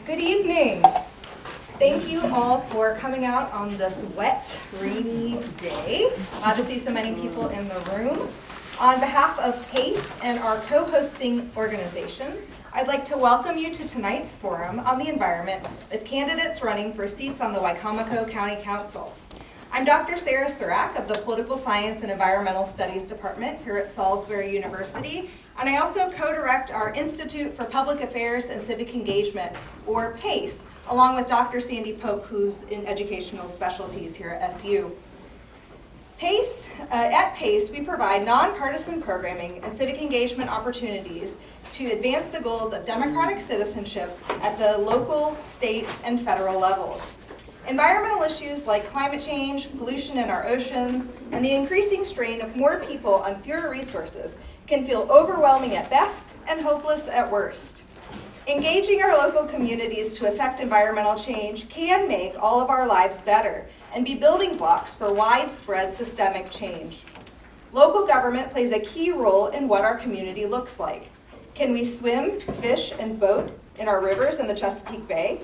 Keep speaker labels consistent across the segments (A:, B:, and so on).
A: Good evening. Thank you all for coming out on this wet, rainy day. Glad to see so many people in the room. On behalf of PACE and our co-hosting organizations, I'd like to welcome you to tonight's forum on the environment with candidates running for seats on the Wicomico County Council. I'm Dr. Sarah Surak of the Political Science and Environmental Studies Department here at Salisbury University, and I also co-direct our Institute for Public Affairs and Civic Engagement, or PACE, along with Dr. Sandy Pope, who's in Educational Specialties here at SU. At PACE, we provide nonpartisan programming and civic engagement opportunities to advance the goals of democratic citizenship at the local, state, and federal levels. Environmental issues like climate change, pollution in our oceans, and the increasing strain of more people on fewer resources can feel overwhelming at best and hopeless at worst. Engaging our local communities to affect environmental change can make all of our lives better and be building blocks for widespread systemic change. Local government plays a key role in what our community looks like. Can we swim, fish, and boat in our rivers in the Chesapeake Bay?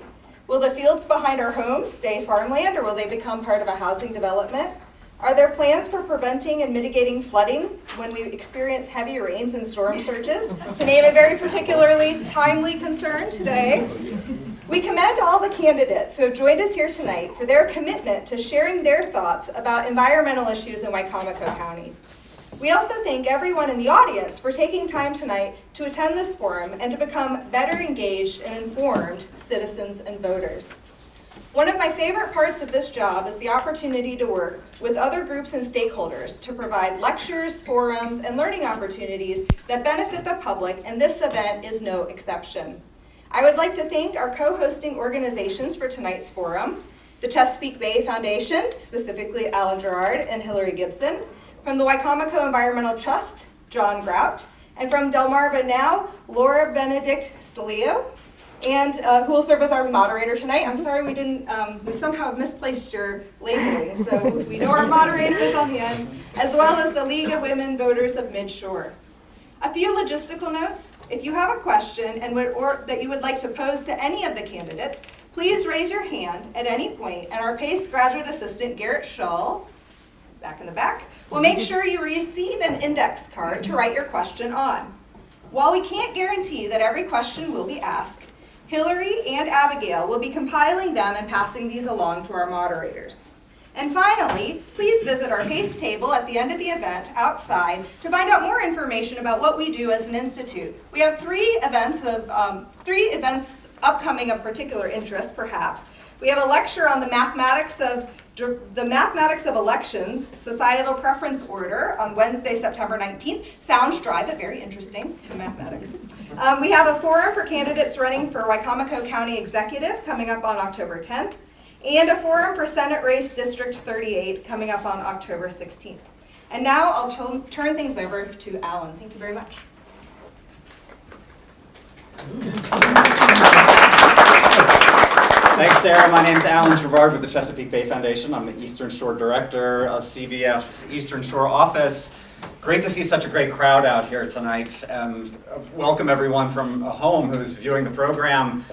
A: Will the fields behind our homes stay farmland, or will they become part of a housing development? Are there plans for preventing and mitigating flooding when we experience heavy rains and storm surges, to name a very particularly timely concern today? We commend all the candidates who have joined us here tonight for their commitment to sharing their thoughts about environmental issues in Wicomico County. We also thank everyone in the audience for taking time tonight to attend this forum and to become better engaged and informed citizens and voters. One of my favorite parts of this job is the opportunity to work with other groups and stakeholders to provide lectures, forums, and learning opportunities that benefit the public, and this event is no exception. I would like to thank our co-hosting organizations for tonight's forum, the Chesapeake Bay Foundation, specifically Alan Gerard and Hillary Gibson, from the Wicomico Environmental Trust, John Grout, and from Delmarva Now, Laura Benedict Stelio, and who will serve as our moderator tonight. I'm sorry we somehow misplaced your labeling, so we know our moderator is on the end, as well as the League of Women Voters of Midshore. A few logistical notes. If you have a question or that you would like to pose to any of the candidates, please raise your hand at any point, and our PACE graduate assistant, Garrett Shull, back in the back, will make sure you receive an index card to write your question on. While we can't guarantee that every question will be asked, Hillary and Abigail will be compiling them and passing these along to our moderators. And finally, please visit our PACE table at the end of the event outside to find out more information about what we do as an institute. We have three events upcoming of particular interest, perhaps. We have a lecture on the mathematics of elections, societal preference order, on Wednesday, September 19th. Sounds dry, but very interesting, the mathematics. We have a forum for candidates running for Wicomico County Executive coming up on October 10th, and a forum for Senate Race District 38 coming up on October 16th. And now I'll turn things over to Alan. Thank you very much.
B: Thanks, Sarah. My name is Alan Gerard with the Chesapeake Bay Foundation. I'm the Eastern Shore Director of CBF's Eastern Shore office. Great to see such a great crowd out here tonight. Welcome everyone from home who's viewing the program.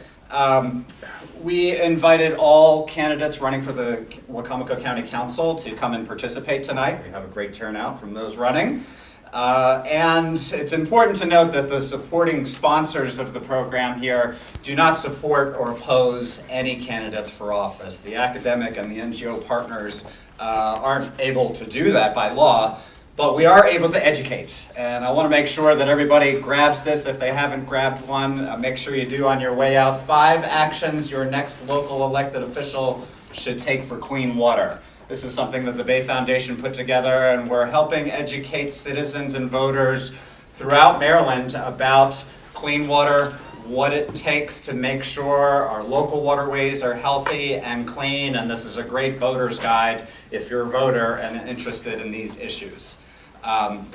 B: We invited all candidates running for the Wicomico County Council to come and participate tonight. We have a great turnout from those running. And it's important to note that the supporting sponsors of the program here do not support or oppose any candidates for office. The academic and the NGO partners aren't able to do that by law, but we are able to educate. And I want to make sure that everybody grabs this. If they haven't grabbed one, make sure you do on your way out. 5 actions your next local elected official should take for clean water. This is something that the Bay Foundation put together, and we're helping educate citizens and voters throughout Maryland about clean water, what it takes to make sure our local waterways are healthy and clean, and this is a great voter's guide if you're a voter and interested in these issues.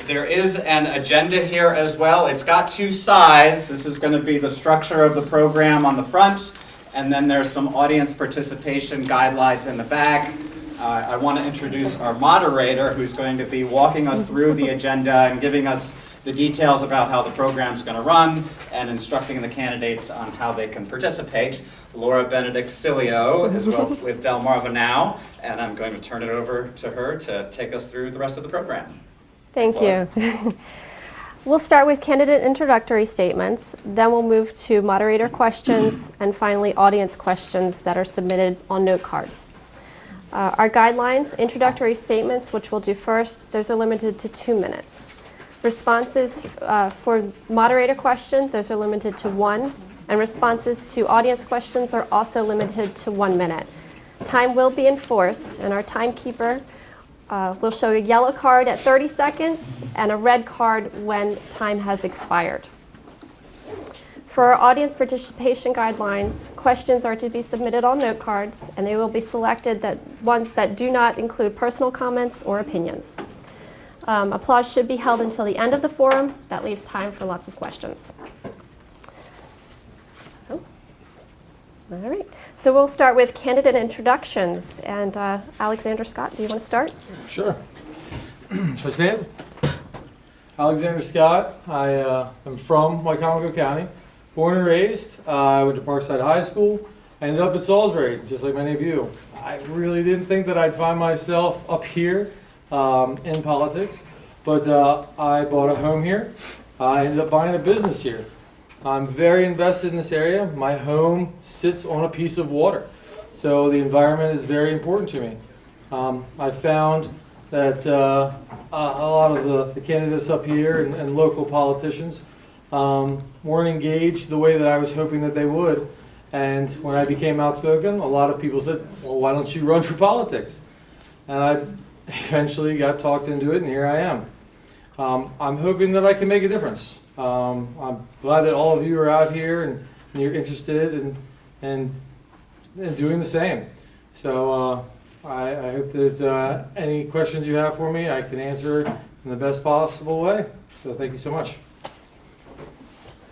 B: There is an agenda here as well. It's got 2 sides. This is going to be the structure of the program on the front, and then there's some audience participation guidelines in the back. I want to introduce our moderator, who's going to be walking us through the agenda and giving us the details about how the program's going to run and instructing the candidates on how they can participate. Laura Benedict-Cilio is with Delmarva now, and I'm going to turn it over to her to take us through the rest of the program.
C: Thank you. We'll start with candidate introductory statements, then we'll move to moderator questions, and finally audience questions that are submitted on note cards. Our guidelines, introductory statements, which we'll do first, those are limited to 2 minutes. Responses for moderator questions, those are limited to 1, and responses to audience questions are also limited to 1 minute. Time will be enforced, and our timekeeper will show a yellow card at 30 seconds and a red card when time has expired. For our audience participation guidelines, questions are to be submitted on note cards, and they will be selected ones that do not include personal comments or opinions. Applause should be held until the end of the forum. That leaves time for lots of questions. All right, so we'll start with candidate introductions. And Alexander Scott, do you want to start?
D: Sure. Should I stand? Alexander Scott. I am from Wicomico County. Born and raised. I went to Parkside High School. I ended up at Salisbury, just like many of you. I really didn't think that I'd find myself up here in politics, but I bought a home here. I ended up buying a business here. I'm very invested in this area. My home sits on a piece of water, so the environment is very important to me. I found that a lot of the candidates up here and local politicians weren't engaged the way that I was hoping that they would. And when I became outspoken, a lot of people said, well, why don't you run for politics? And I eventually got talked into it, and here I am. I'm hoping that I can make a difference. I'm glad that all of you are out here and you're interested in doing the same. So I hope that any questions you have for me, I can answer in the best possible way. So thank you so much.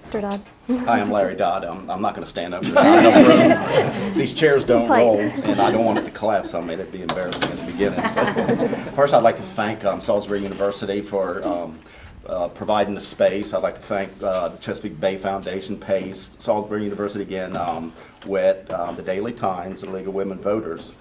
C: Mr. Dodd.
E: Hi, I'm Larry Dodd. I'm not going to stand up. There's not enough room. These chairs don't roll, and I don't want it to collapse on me. That'd be embarrassing in the beginning. First, I'd like to thank Salisbury University for providing the space. I'd like to thank the Chesapeake Bay Foundation, PACE, Salisbury University again, WIT, the Daily Times, and League of Women Voters.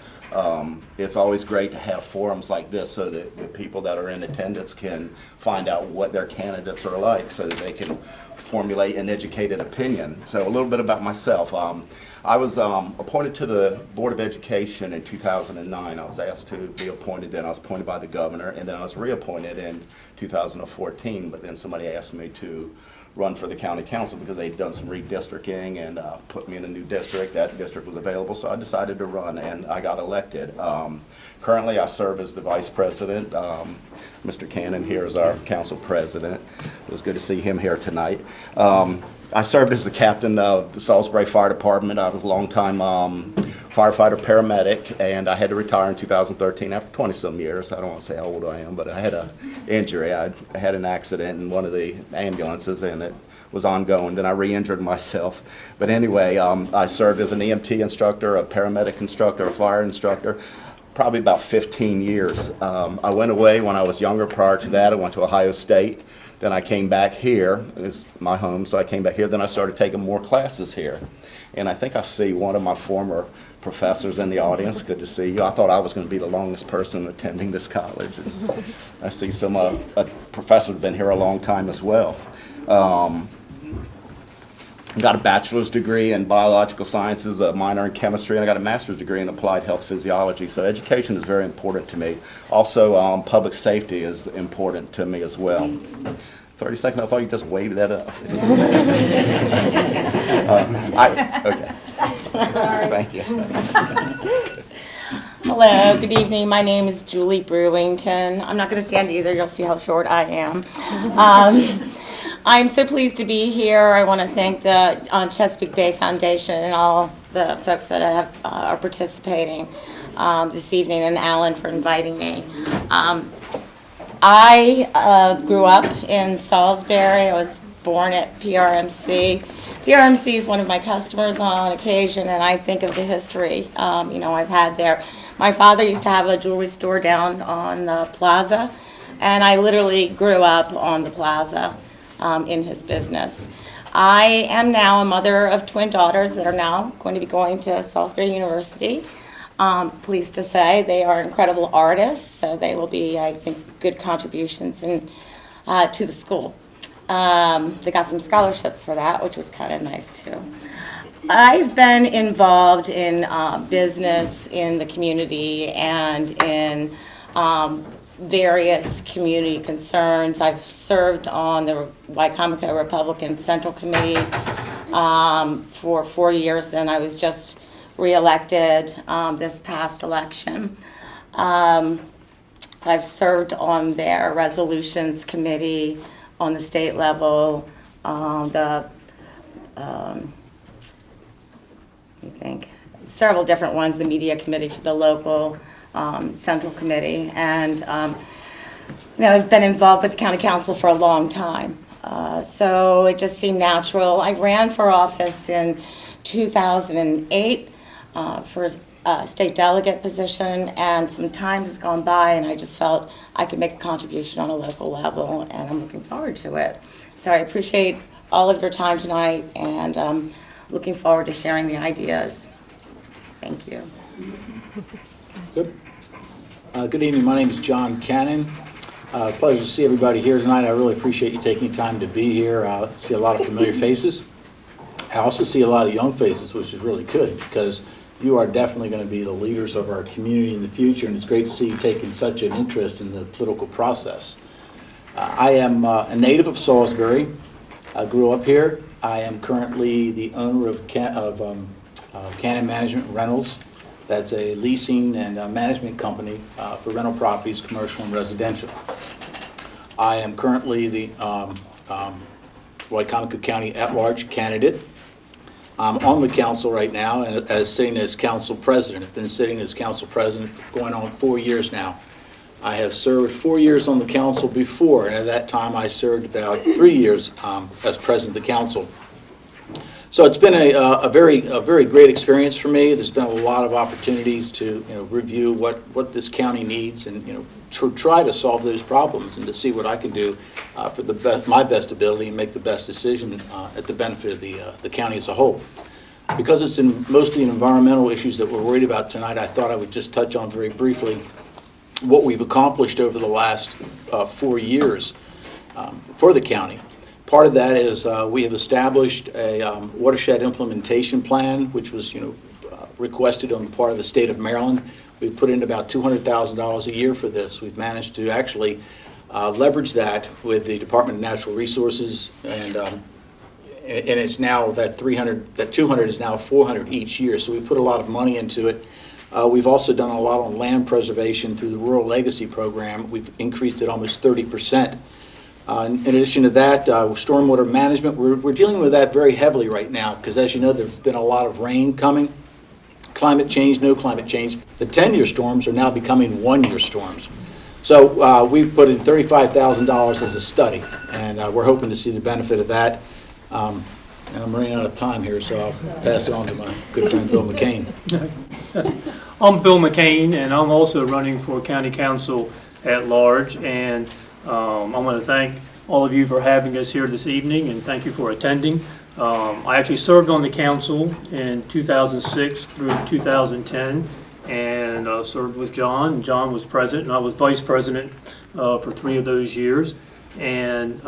E: It's always great to have forums like this so that the people that are in attendance can find out what their candidates are like so that they can formulate an educated opinion. So a little bit about myself. I was appointed to the Board of Education in 2009. I was asked to be appointed then. I was appointed by the governor, and then I was reappointed in 2014, but then somebody asked me to run for the county council because they'd done some redistricting and put me in a new district. That district was available, so I decided to run, and I got elected. Currently, I serve as the vice president. Mr. Cannon here is our council president. It was good to see him here tonight. I served as the captain of the Salisbury Fire Department. I was a long-time firefighter paramedic, and I had to retire in 2013 after 20-some years. I don't want to say how old I am, but I had an injury. I had an accident in one of the ambulances, and it was ongoing. Then I re-injured myself. But anyway, I served as an EMT instructor, a paramedic instructor, a fire instructor, probably about 15 years. I went away when I was younger. Prior to that, I went to Ohio State. Then I came back here. It's my home, so I came back here. Then I started taking more classes here. And I think I see one of my former professors in the audience. Good to see you. I thought I was going to be the longest person attending this college. And I see some professors have been here a long time as well. I got a bachelor's degree in biological sciences, a minor in chemistry, and I got a master's degree in applied health physiology. So education is very important to me. Also, public safety is important to me as well. 30 seconds, I thought you just waved that up. Okay. Thank you.
F: Hello, good evening. My name is Julie Brewington. I'm not going to stand either. You'll see how short I am. I'm so pleased to be here. I want to thank the Chesapeake Bay Foundation and all the folks that are participating this evening, and Alan for inviting me. I grew up in Salisbury. I was born at PRMC. PRMC is one of my customers on occasion, and I think of the history I've had there. My father used to have a jewelry store down on the plaza, and I literally grew up on the plaza. in his business. I am now a mother of twin daughters that are now going to be going to Salisbury University. Pleased to say they are incredible artists, so they will be, I think, good contributions to the school. They got some scholarships for that, which was kind of nice too. I've been involved in business in the community and in various community concerns. I've served on the Wicomico Republican Central Committee for 4 years, and I was just reelected this past election. I've served on their resolutions committee on the state level, I think several different ones, the media committee for the local central committee, and I've been involved with the county council for a long time, so it just seemed natural. I ran for office in 2008 for a state delegate position, and some time has gone by and I just felt I could make a contribution on a local level, and I'm looking forward to it. So I appreciate all of your time tonight, and looking forward to sharing the ideas. Thank you.
G: Good. Good evening. My name is John Cannon. Pleasure to see everybody here tonight. I really appreciate you taking time to be here. I see a lot of familiar faces. I also see a lot of young faces, which is really good because you are definitely going to be the leaders of our community in the future, and it's great to see you taking such an interest in the political process. I am a native of Salisbury. I grew up here. I am currently the owner of Cannon Management Rentals. That's a leasing and management company for rental properties, commercial and residential. I am currently the Wicomico County at-large candidate. I'm on the council right now and sitting as council president. I've been sitting as council president for going on 4 years now. I have served 4 years on the council before, and at that time I served about 3 years as president of the council. So it's been a very great experience for me. There's been a lot of opportunities to review what this county needs, and try to solve those problems, and to see what I can do for my best ability and make the best decision at the benefit of the county as a whole. Because it's mostly environmental issues that we're worried about tonight, I thought I would just touch on very briefly what we've accomplished over the last 4 years for the county. Part of that is we have established a watershed implementation plan, which was requested on the part of the state of Maryland. We've put in about $200,000 a year for this. We've managed to actually leverage that with the Department of Natural Resources, and it's now that 200 is now 400 each year. So we put a lot of money into it. We've also done a lot on land preservation through the Rural Legacy Program. We've increased it almost 30%. In addition to that, stormwater management, we're dealing with that very heavily right now because, as you know, there's been a lot of rain coming. Climate change, no climate change. The 10-year storms are now becoming 1-year storms. So we've put in $35,000 as a study, and we're hoping to see the benefit of that. And I'm running out of time here, so I'll pass it on to my good friend Bill McCain.
H: I'm Bill McCain, and I'm also running for County Council at large. And I want to thank all of you for having us here this evening, and thank you for attending. I actually served on the council in 2006 through 2010, and served with John. John was president, and I was vice president for 3 of those years. And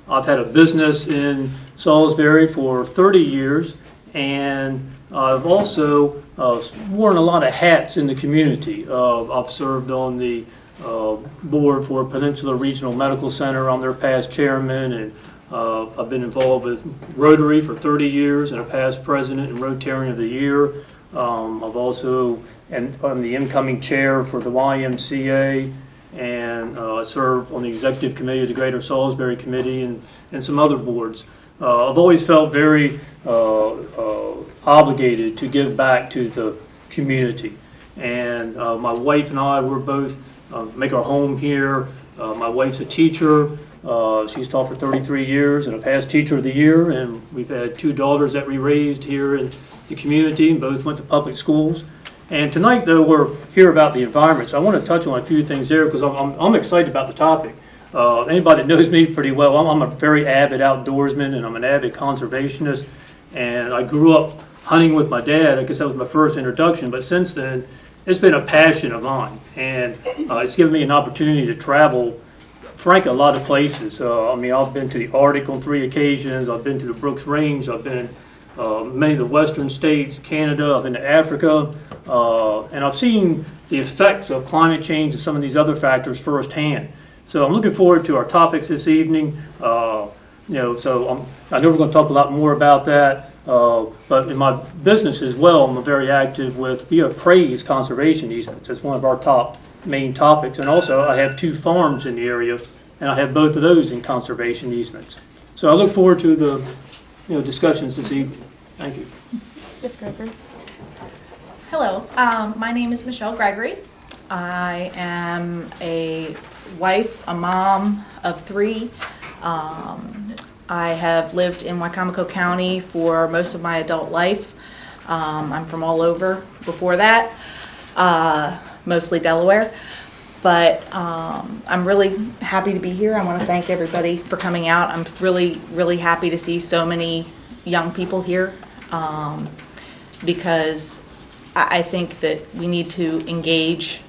H: I've had a business in Salisbury for 30 years, and I've also worn a lot of hats in the community. I've served on the board for Peninsula Regional Medical Center. I'm their past chairman, and I've been involved with Rotary for 30 years and a past president and Rotarian of the Year. I've also, and I'm the incoming chair for the YMCA, and I serve on the executive committee of the Greater Salisbury Committee and some other boards. I've always felt very obligated to give back to the community. And my wife and I, we're both make our home here. My wife's a teacher. She's taught for 33 years and a past teacher of the year. And we've had 2 daughters that we raised here in the community, and both went to public schools. And tonight, though, we're here about the environment. So I want to touch on a few things there because I'm excited about the topic. Anybody that knows me pretty well, I'm a very avid outdoorsman and I'm an avid conservationist. And I grew up hunting with my dad. I guess that was my first introduction. But since then, it's been a passion of mine. And it's given me an opportunity to travel, frankly, a lot of places. I mean, I've been to the Arctic on 3 occasions. I've been to the Brooks Range. I've been many of the western states, Canada. I've been to Africa. And I've seen the effects of climate change and some of these other factors firsthand. So I'm looking forward to our topics this evening. I know we're going to talk a lot more about that. But in my business as well, I'm very active with appraised conservation easements. That's one of our top main topics. And also, I have 2 farms in the area, and I have both of those in conservation easements. So I look forward to the discussions this evening. Thank you.
C: Ms. Gregory.
I: Hello, my name is Michelle Gregory. I am a wife, a mom of 3. I have lived in Wicomico County for most of my adult life. I'm from all over before that, mostly Delaware. But I'm really happy to be here. I want to thank everybody for coming out. I'm really, really happy to see so many young people here because I think that we need to engage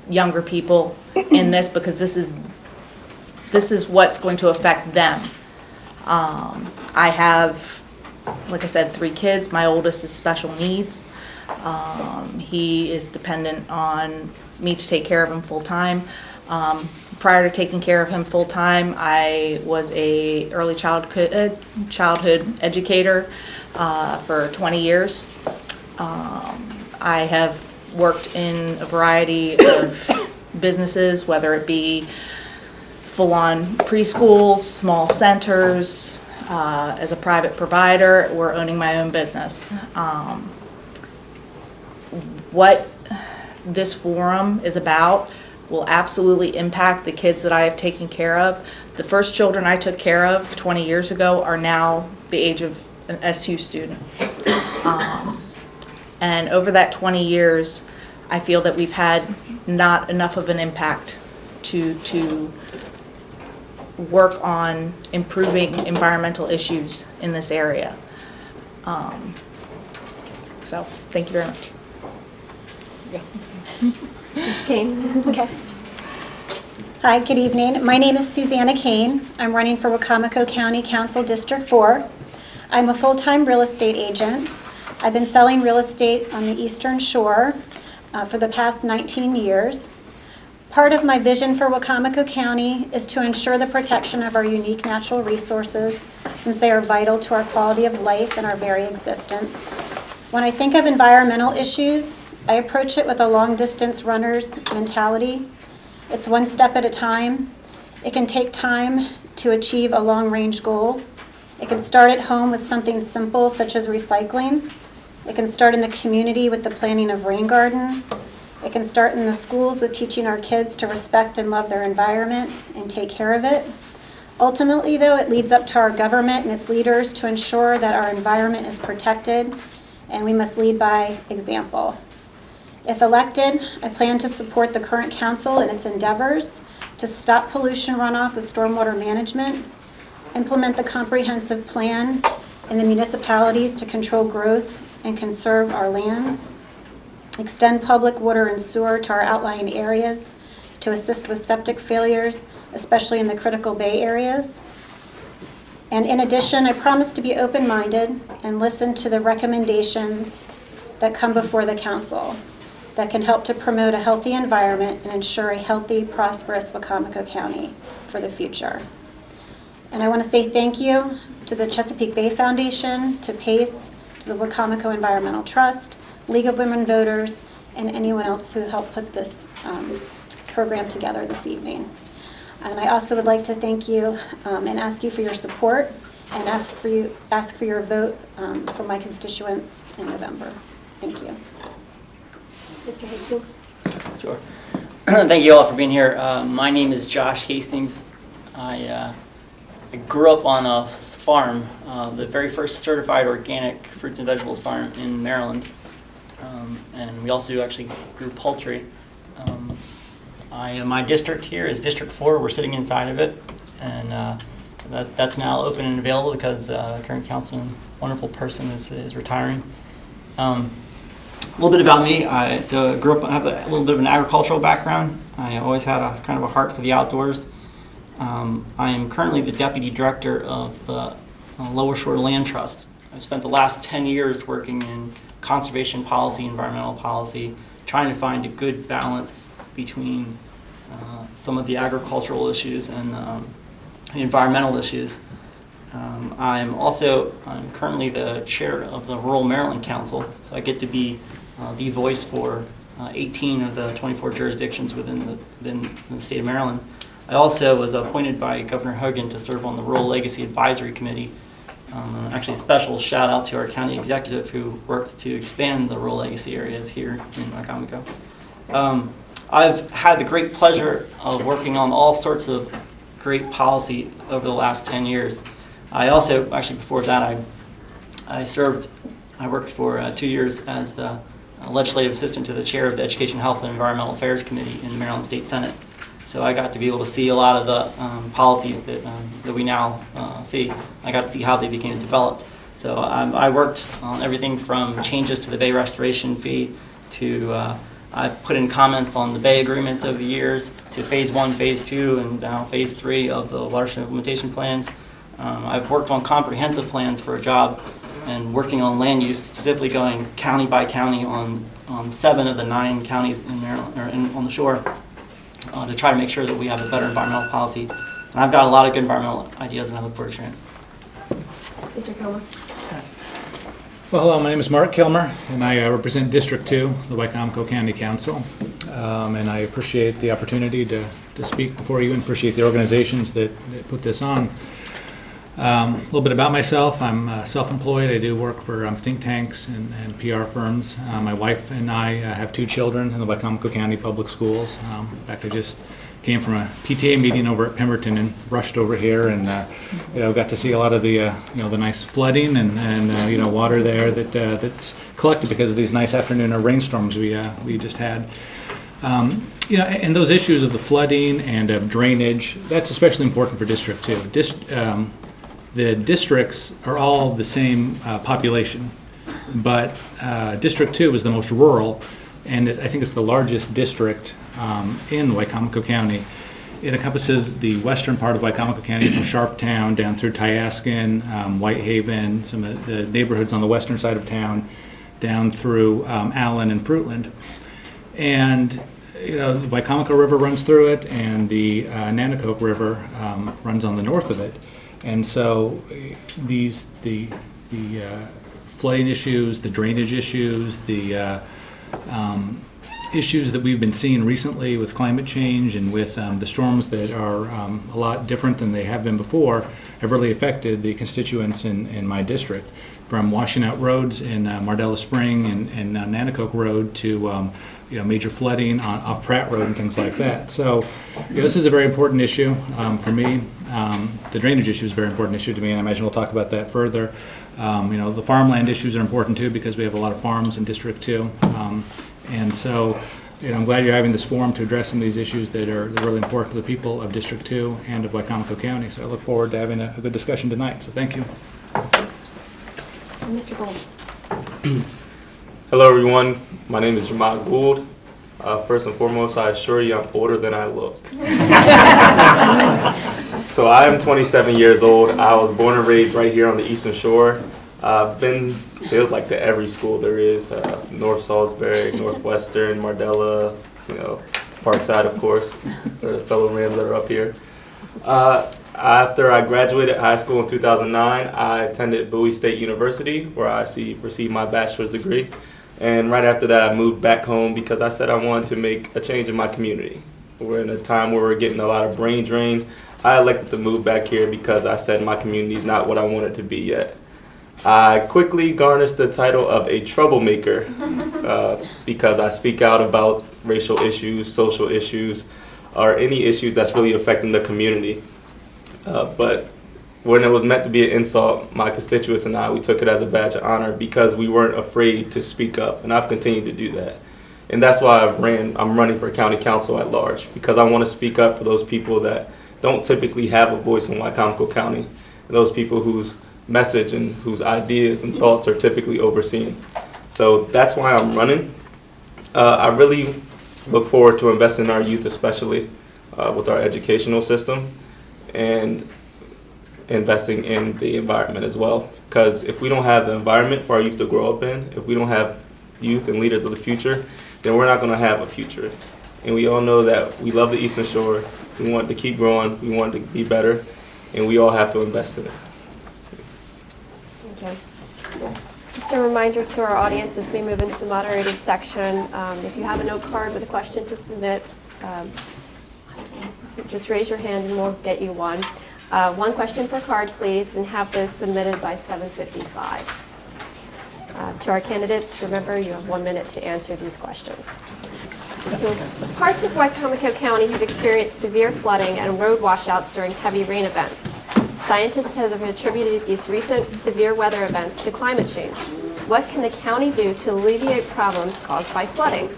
I: younger people in this because this is what's going to affect them. I have, like I said, 3 kids. My oldest is special needs. He is dependent on me to take care of him full time. Prior to taking care of him full time, I was a early childhood educator for 20 years. I have worked in a variety of businesses, whether it be full-on preschools, small centers, as a private provider, or owning my own business. What this forum is about will absolutely impact the kids that I have taken care of. The first children I took care of 20 years ago are now the age of an SU student. And over that 20 years, I feel that we've had not enough of an impact to work on improving environmental issues in this area. So, thank you very much.
C: Ms. Kane.
J: Okay. Hi, good evening. My name is Susanna Kane. I'm running for Wicomico County Council District 4. I'm a full-time real estate agent. I've been selling real estate on the Eastern Shore for the past 19 years. Part of my vision for Wicomico County is to ensure the protection of our unique natural resources, since they are vital to our quality of life and our very existence. When I think of environmental issues, I approach it with a long-distance runner's mentality. It's one step at a time. It can take time to achieve a long-range goal. It can start at home with something simple, such as recycling. It can start in the community with the planting of rain gardens. It can start in the schools with teaching our kids to respect and love their environment and take care of it. Ultimately, though, it leads up to our government and its leaders to ensure that our environment is protected, and we must lead by example. If elected, I plan to support the current council in its endeavors to stop pollution runoff with stormwater management, implement the comprehensive plan in the municipalities to control growth and conserve our lands, extend public water and sewer to our outlying areas to assist with septic failures, especially in the critical bay areas. And in addition, I promise to be open-minded and listen to the recommendations that come before the council that can help to promote a healthy environment and ensure a healthy, prosperous Wicomico County for the future. And I want to say thank you to the Chesapeake Bay Foundation, to PACE, to the Wicomico Environmental Trust, League of Women Voters, and anyone else who helped put this program together this evening. And I also would like to thank you and ask you for your support and ask for your vote for my constituents in November. Thank you.
C: Mr. Hastings.
K: Sure. Thank you all for being here. My name is Josh Hastings. I grew up on a farm, the very first certified organic fruits and vegetables farm in Maryland. And we also actually grew poultry. My district here is District 4. We're sitting inside of it, and that's now open and available because current councilman, wonderful person, is retiring. A little bit about me. I grew up, I have a little bit of an agricultural background. I always had a kind of a heart for the outdoors. I am currently the deputy director of the Lower Shore Land Trust. I've spent the last 10 years working in conservation policy, environmental policy, trying to find a good balance between some of the agricultural issues and the environmental issues. I'm currently the chair of the Rural Maryland Council, so I get to be the voice for 18 of the 24 jurisdictions within the state of Maryland. I also was appointed by Governor Hogan to serve on the Rural Legacy Advisory Committee. Actually, a special shout out to our county executive who worked to expand the rural legacy areas here in Wicomico. I've had the great pleasure of working on all sorts of great policy over the last 10 years. I also, actually before that, I worked for 2 years as the legislative assistant to the chair of the Education, Health, and Environmental Affairs Committee in the Maryland State Senate. So I got to be able to see a lot of the policies that we now see. I got to see how they became developed. So I worked on everything from changes to the bay restoration fee to I've put in comments on the bay agreements over the years to phase 1, phase 2, and now phase 3 of the watershed implementation plans. I've worked on comprehensive plans for a job and working on land use, specifically going county by county on 7 of the 9 counties in Maryland, or on the shore, to try to make sure that we have a better environmental policy. And I've got a lot of good environmental ideas, and I look forward to sharing.
C: Mr. Kilmer.
L: Well, hello, my name is Mark Kilmer, and I represent District 2, the Wicomico County Council. And I appreciate the opportunity to speak before you and appreciate the organizations that put this on. A little bit about myself. I'm self-employed. I do work for think tanks and PR firms. My wife and I have 2 children in the Wicomico County Public Schools. In fact, I just came from a PTA meeting over at Pemberton and rushed over here, and got to see a lot of the the nice flooding and water there that's collected because of these nice afternoon rainstorms we just had. And those issues of the flooding and of drainage, that's especially important for District 2. The districts are all the same population, but District 2 is the most rural, and I think it's the largest district in Wicomico County. It encompasses the western part of Wicomico County from Sharptown down through Tyaskin, Whitehaven, some of the neighborhoods on the western side of town, down through Allen and Fruitland. And the Wicomico River runs through it, and the Nanticoke River runs on the north of it. And so the flooding issues, the drainage issues, the issues that we've been seeing recently with climate change and with the storms that are a lot different than they have been before have really affected the constituents in my district, from washing out roads in Mardella Spring and Nanticoke Road to major flooding off Pratt Road and things like that. So this is a very important issue for me. The drainage issue is a very important issue to me, and I imagine we'll talk about that further. The farmland issues are important too, because we have a lot of farms in District 2. And so I'm glad you're having this forum to address some of these issues that are really important to the people of District 2 and of Wicomico County. So I look forward to having a good discussion tonight. So thank you.
C: Thanks. And Mr. Gold.
M: Hello everyone, my name is Jamal Gould. First and foremost, I assure you I'm older than I look. So I am 27 years old. I was born and raised right here on the Eastern Shore. I've been, feels like to every school there is, North Salisbury, Northwestern, Mardella, Parkside of course, for the fellow Rams that are up here. After I graduated high school in 2009, I attended Bowie State University, where I received my bachelor's degree. And right after that, I moved back home because I said I wanted to make a change in my community. We're in a time where we're getting a lot of brain drain. I elected to move back here because I said my community is not what I want it to be yet. I quickly garnished the title of a troublemaker because I speak out about racial issues, social issues, or any issues that's really affecting the community. But when it was meant to be an insult, my constituents and I, we took it as a badge of honor because we weren't afraid to speak up, and I've continued to do that. And that's why I'm running for county council at large, because I want to speak up for those people that don't typically have a voice in Wicomico County, and those people whose message and whose ideas and thoughts are typically overseen. So that's why I'm running. I really look forward to investing in our youth, especially with our educational system, and investing in the environment as well. Because if we don't have the environment for our youth to grow up in, if we don't have youth and leaders of the future, then we're not going to have a future. And we all know that we love the Eastern Shore. We want it to keep growing. We want it to be better. And we all have to invest in it.
C: Thank you. Just a reminder to our audience as we move into the moderated section, if you have a note card with a question to submit, just raise your hand and we'll get you one. One question per card, please, and have those submitted by 7:55. To our candidates, remember you have 1 minute to answer these questions. So, parts of Wicomico County have experienced severe flooding and road washouts during heavy rain events. Scientists have attributed these recent severe weather events to climate change. What can the county do to alleviate problems caused by flooding?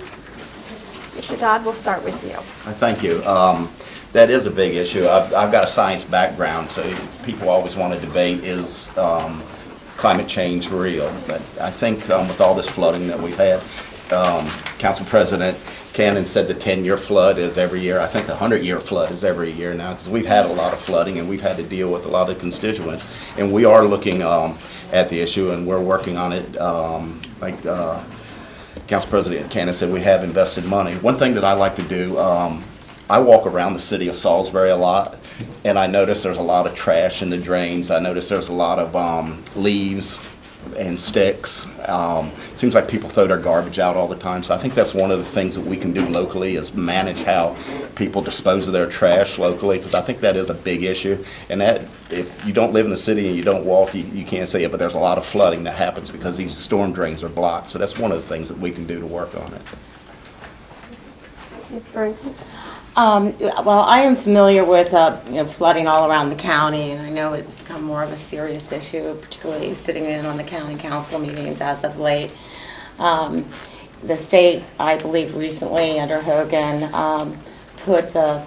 C: Mr. Dodd, we'll start with you.
E: Thank you. That is a big issue. I've got a science background, so people always want to debate, is climate change real? But I think with all this flooding that we've had, Council President Cannon said the 10-year flood is every year. I think the 100-year flood is every year now, because we've had a lot of flooding and we've had to deal with a lot of constituents. And we are looking at the issue and we're working on it. Like Council President Cannon said, we have invested money. One thing that I like to do, I walk around the city of Salisbury a lot, and I notice there's a lot of trash in the drains. I notice there's a lot of leaves and sticks. Seems like people throw their garbage out all the time. So I think that's one of the things that we can do locally, is manage how people dispose of their trash locally, because I think that is a big issue. And that, if you don't live in the city and you don't walk, you can't see it, but there's a lot of flooding that happens because these storm drains are blocked. So that's one of the things that we can do to work on it.
C: Ms. Burrington?
F: Well, I am familiar with flooding all around the county, and I know it's become more of a serious issue, particularly sitting in on the county council meetings as of late. The state, I believe, recently under Hogan put the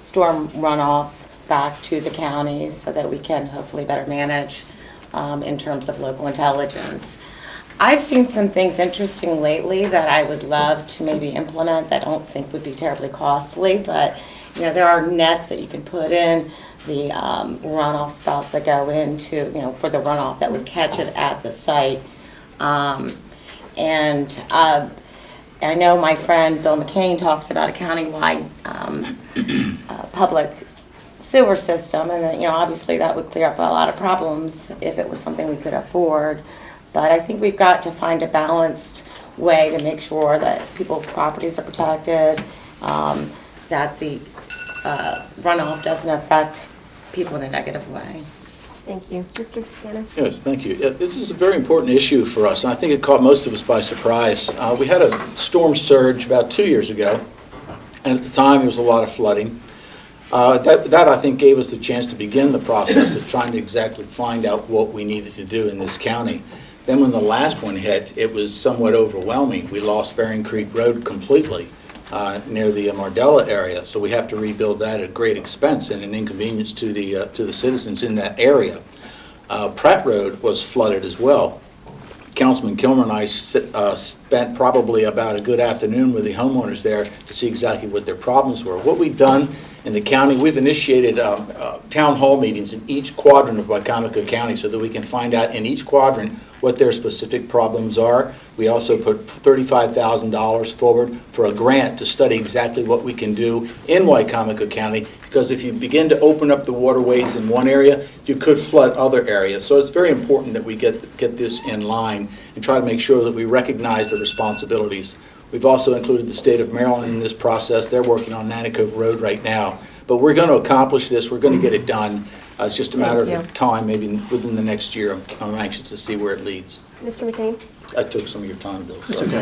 F: storm runoff back to the counties so that we can hopefully better manage in terms of local intelligence. I've seen some things interesting lately that I would love to maybe implement that I don't think would be terribly costly, but there are nets that you can put in the runoff spouts that go into, for the runoff that would catch it at the site. And I know my friend Bill McCain talks about a countywide public sewer system, and obviously that would clear up a lot of problems if it was something we could afford. But I think we've got to find a balanced way to make sure that people's properties are protected, that the runoff doesn't affect people in a negative way.
C: Thank you. Mr. Cannon?
G: Yes, thank you. This is a very important issue for us, and I think it caught most of us by surprise. We had a storm surge about 2 years ago, and at the time there was a lot of flooding. That I think gave us the chance to begin the process of trying to exactly find out what we needed to do in this county. Then when the last one hit, it was somewhat overwhelming. We lost Bering Creek Road completely near the Mardella area, so we have to rebuild that at great expense and an inconvenience to the citizens in that area. Pratt Road was flooded as well. Councilman Kilmer and I spent probably about a good afternoon with the homeowners there to see exactly what their problems were. What we've done in the county, we've initiated town hall meetings in each quadrant of Wicomico County so that we can find out in each quadrant what their specific problems are. We also put $35,000 forward for a grant to study exactly what we can do in Wicomico County, because if you begin to open up the waterways in one area, you could flood other areas. So it's very important that we get this in line and try to make sure that we recognize the responsibilities. We've also included the state of Maryland in this process. They're working on Nanticoke Road right now. But we're going to accomplish this. We're going to get it done. It's just a matter of time, maybe within the next year. I'm anxious to see where it leads.
C: Mr. McCain?
G: I took some of your time, Bill.
H: It's okay.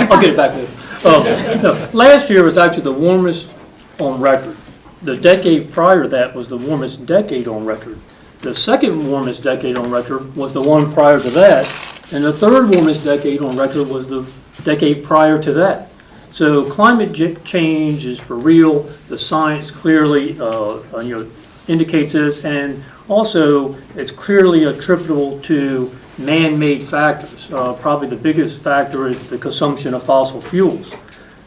H: I'll get it back later. No, last year was actually the warmest on record. The decade prior to that was the warmest decade on record. The second warmest decade on record was the one prior to that. And the third warmest decade on record was the decade prior to that. So climate change is for real. The science clearly indicates this, and also it's clearly attributable to man-made factors. Probably the biggest factor is the consumption of fossil fuels.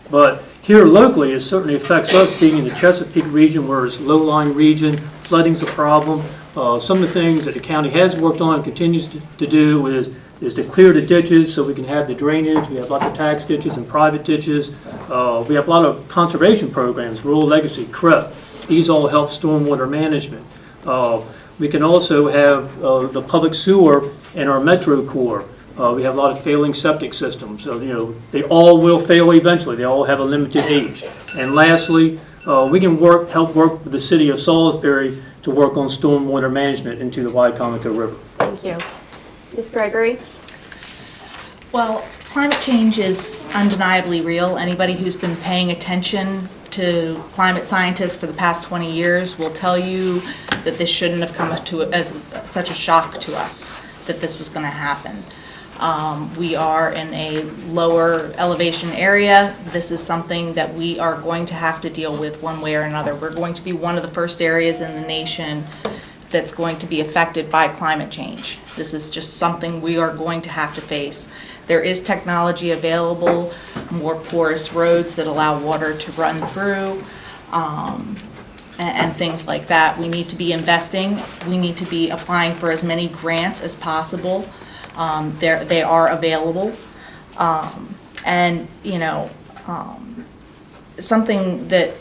H: But here locally, it certainly affects us being in the Chesapeake region, where it's a low-lying region. Flooding's a problem. Some of the things that the county has worked on and continues to do is to clear the ditches so we can have the drainage. We have lots of tax ditches and private ditches. We have a lot of conservation programs, Rural Legacy, CREP. These all help stormwater management. We can also have the public sewer and our metro core. We have a lot of failing septic systems. So, they all will fail eventually. They all have a limited age. And lastly, we can help work with the city of Salisbury to work on stormwater management into the Wicomico River.
C: Thank you. Ms. Gregory?
I: Well, climate change is undeniably real. Anybody who's been paying attention to climate scientists for the past 20 years will tell you that this shouldn't have come as such a shock to us that this was going to happen. We are in a lower elevation area. This is something that we are going to have to deal with one way or another. We're going to be one of the first areas in the nation that's going to be affected by climate change. This is just something we are going to have to face. There is technology available, more porous roads that allow water to run through, and things like that. We need to be investing. We need to be applying for as many grants as possible. They are available. And, something that,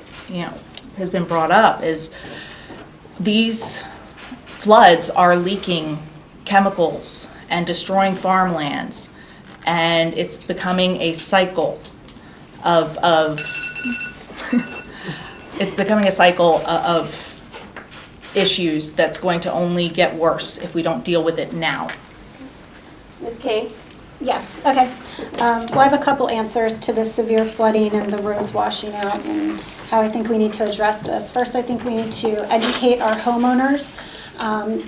I: has been brought up is these floods are leaking chemicals and destroying farmlands, and it's becoming a cycle of it's becoming a cycle of issues that's going to only get worse if we don't deal with it now.
C: Ms. Kane?
J: Yes, okay. Well, I have a couple answers to the severe flooding and the roads washing out and how I think we need to address this. First, I think we need to educate our homeowners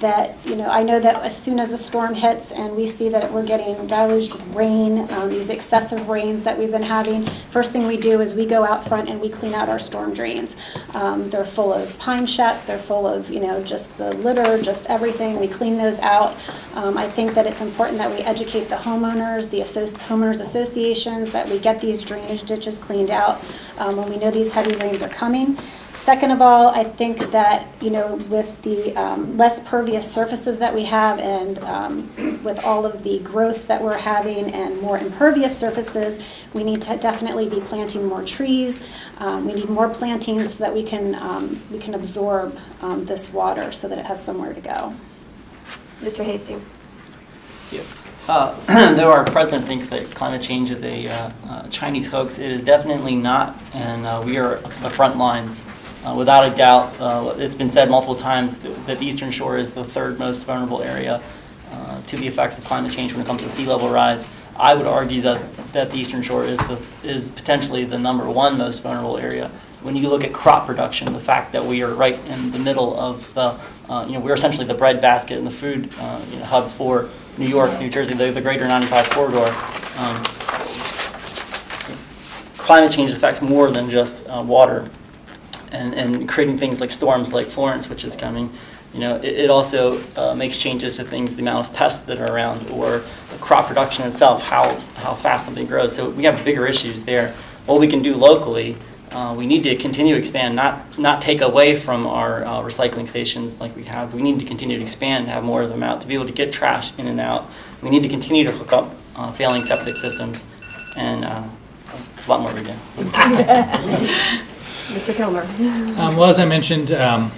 J: that, I know that as soon as a storm hits and we see that we're getting deluged with rain, these excessive rains that we've been having, first thing we do is we go out front and we clean out our storm drains. They're full of pine shuts, they're full of, just the litter, just everything. We clean those out. I think that it's important that we educate the homeowners, the homeowners associations, that we get these drainage ditches cleaned out when we know these heavy rains are coming. Second of all, I think that, with the less pervious surfaces that we have and with all of the growth that we're having and more impervious surfaces, we need to definitely be planting more trees. We need more plantings so that we can absorb this water so that it has somewhere to go.
C: Mr. Hastings?
K: Though our president thinks that climate change is a Chinese hoax, it is definitely not, and we are the front lines. Without a doubt, it's been said multiple times that the Eastern Shore is the third most vulnerable area to the effects of climate change when it comes to sea level rise. I would argue that the Eastern Shore is potentially the #1 most vulnerable area. When you look at crop production, the fact that we are right in the middle of the, we're essentially the breadbasket and the food hub for New York, New Jersey, the greater 95 corridor. Climate change affects more than just water. And creating things like storms like Florence, which is coming, it also makes changes to things, the amount of pests that are around, or the crop production itself, how fast something grows. So we have bigger issues there. What we can do locally, we need to continue to expand, not take away from our recycling stations like we have. We need to continue to expand, have more of them out, to be able to get trash in and out. We need to continue to hook up failing septic systems, and a lot more to do.
C: Mr. Kilmer?
L: Well, as I mentioned,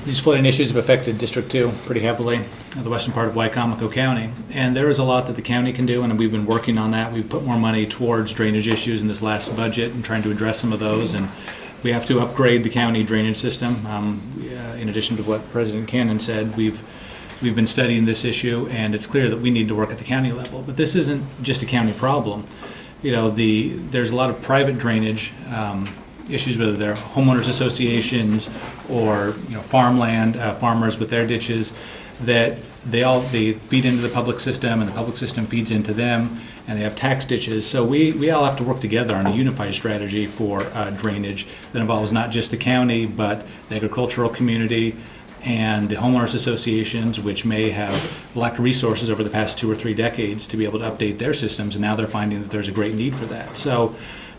L: these flooding issues have affected District 2 pretty heavily, the western part of Wicomico County. And there is a lot that the county can do, and we've been working on that. We've put more money towards drainage issues in this last budget and trying to address some of those. And we have to upgrade the county drainage system. In addition to what President Cannon said, we've been studying this issue, and it's clear that we need to work at the county level. But this isn't just a county problem. There's a lot of private drainage issues, whether they're homeowners associations or farmland, farmers with their ditches, that they feed into the public system, and the public system feeds into them, and they have tax ditches. So we all have to work together on a unified strategy for drainage that involves not just the county, but the agricultural community and the homeowners associations, which may have lacked resources over the past 2 or 3 decades to be able to update their systems, and now they're finding that there's a great need for that. So,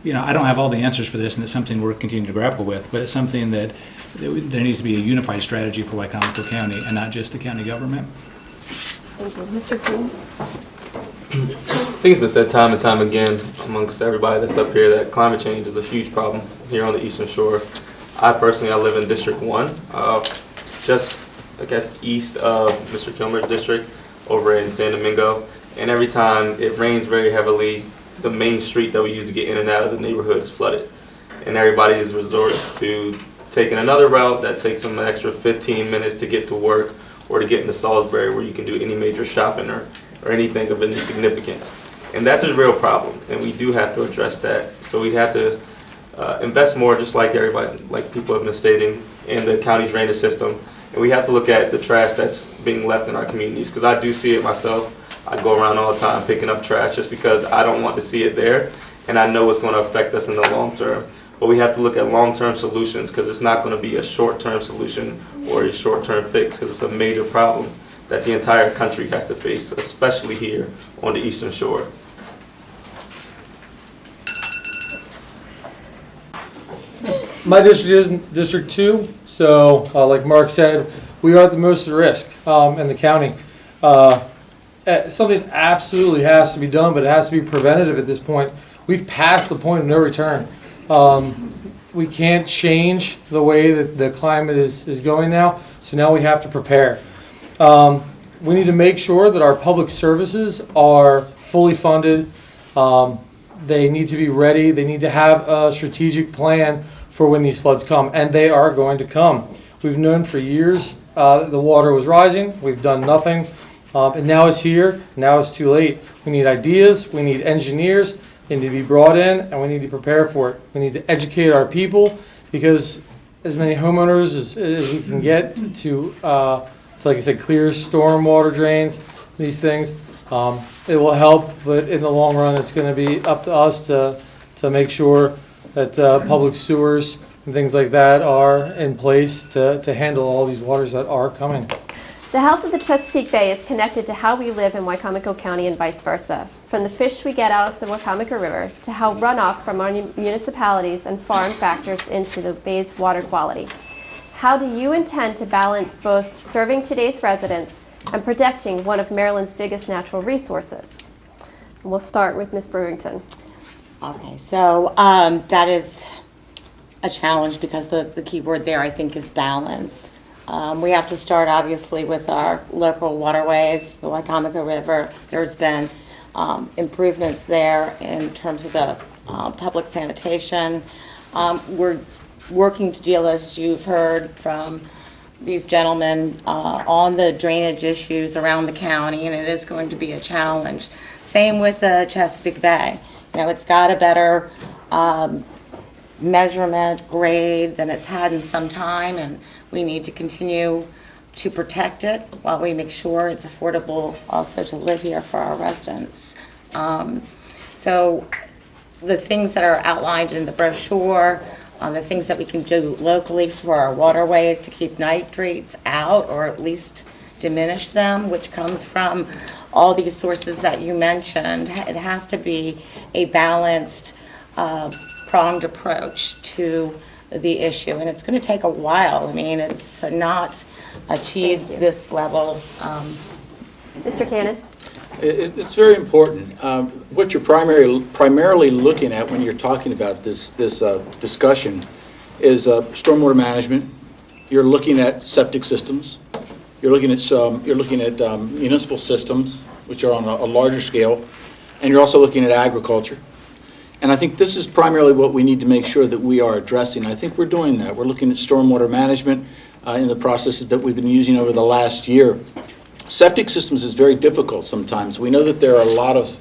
L: I don't have all the answers for this, and it's something we're continuing to grapple with, but it's something that there needs to be a unified strategy for Wicomico County and not just the county government.
C: Thank you. Mr. King?
M: I think it's been said time and time again amongst everybody that's up here that climate change is a huge problem here on the Eastern Shore. I live in District 1, just, I guess, east of Mr. Kilmer's district over in San Domingo. And every time it rains very heavily, the main street that we use to get in and out of the neighborhood is flooded. And everybody is resorts to taking another route that takes them an extra 15 minutes to get to work or to get into Salisbury, where you can do any major shopping or anything of any significance. And that's a real problem, and we do have to address that. So we have to invest more, just like everybody, like people have been stating, in the county drainage system. And we have to look at the trash that's being left in our communities, because I do see it myself. I go around all the time picking up trash just because I don't want to see it there, and I know it's going to affect us in the long term. But we have to look at long-term solutions, because it's not going to be a short-term solution or a short-term fix, because it's a major problem that the entire country has to face, especially here on the Eastern Shore.
D: My district is District 2, so like Mark said, we are at the most at risk in the county. Something absolutely has to be done, but it has to be preventative at this point. We've passed the point of no return. We can't change the way that the climate is going now, so now we have to prepare. We need to make sure that our public services are fully funded. They need to be ready. They need to have a strategic plan for when these floods come, and they are going to come. We've known for years the water was rising. We've done nothing, and now it's here. Now it's too late. We need ideas. We need engineers. They need to be brought in, and we need to prepare for it. We need to educate our people, because as many homeowners as we can get to like I said, clear stormwater drains, these things, it will help, but in the long run, it's going to be up to us to make sure that public sewers and things like that are in place to handle all these waters that are coming.
C: The health of the Chesapeake Bay is connected to how we live in Wicomico County and vice versa. From the fish we get out of the Wicomico River to how runoff from our municipalities and farm factors into the bay's water quality. How do you intend to balance both serving today's residents and protecting one of Maryland's biggest natural resources? And we'll start with Ms. Brewington.
F: Okay, so that is a challenge, because the key word there, I think, is balance. We have to start, obviously, with our local waterways, the Wicomico River. There's been improvements there in terms of the public sanitation. We're working to deal, as you've heard from these gentlemen, on the drainage issues around the county, and it is going to be a challenge. Same with the Chesapeake Bay. It's got a better measurement grade than it's had in some time, and we need to continue to protect it while we make sure it's affordable also to live here for our residents. So the things that are outlined in the brochure, the things that we can do locally for our waterways to keep nitrates out, or at least diminish them, which comes from all these sources that you mentioned. It has to be a balanced, pronged approach to the issue, and it's going to take a while. I mean, it's not achieved this level.
C: Mr. Cannon?
G: It's very important. What you're primarily looking at when you're talking about this discussion is stormwater management. You're looking at septic systems. You're looking at municipal systems, which are on a larger scale, and you're also looking at agriculture. And I think this is primarily what we need to make sure that we are addressing. I think we're doing that. We're looking at stormwater management in the processes that we've been using over the last year. Septic systems is very difficult sometimes. We know that there are a lot of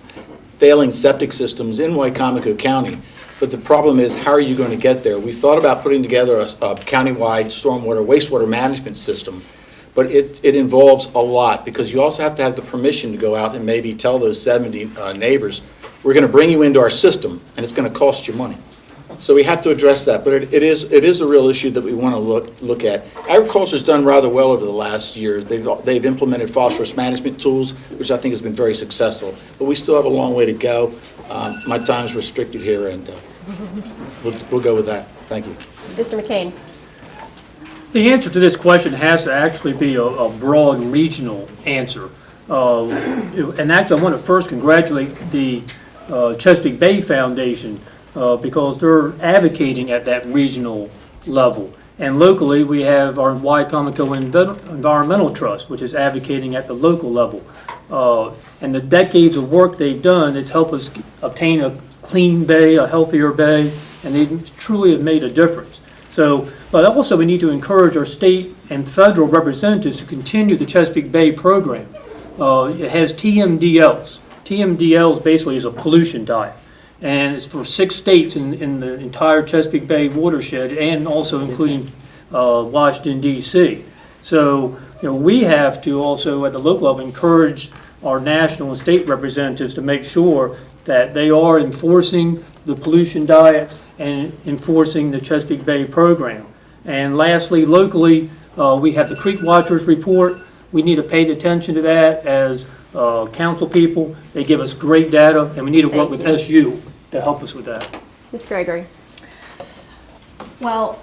G: failing septic systems in Wicomico County, but the problem is, how are you going to get there? We've thought about putting together a countywide stormwater wastewater management system, but it involves a lot, because you also have to have the permission to go out and maybe tell those 70 neighbors, we're going to bring you into our system, and it's going to cost you money. So we have to address that, but it is a real issue that we want to look at. Agriculture's done rather well over the last year. They've implemented phosphorus management tools, which I think has been very successful, but we still have a long way to go. My time's restricted here, and we'll go with that. Thank you.
C: Mr. McCain.
H: The answer to this question has to actually be a broad regional answer. And actually, I want to first congratulate the Chesapeake Bay Foundation because they're advocating at that regional level. And locally, we have our Wicomico Environmental Trust, which is advocating at the local level. And the decades of work they've done, it's helped us obtain a clean bay, a healthier bay, and they truly have made a difference. So, but also we need to encourage our state and federal representatives to continue the Chesapeake Bay program. It has TMDLs. TMDLs basically is a pollution diet, and it's for 6 states in the entire Chesapeake Bay watershed, and also including Washington, D.C. So, we have to also at the local level encourage our national and state representatives to make sure that they are enforcing the pollution diets and enforcing the Chesapeake Bay program. And lastly, locally, we have the Creek Watchers report. We need to pay attention to that as council people. They give us great data, and we need to work with SU to help us with that.
C: Ms. Gregory.
I: Well,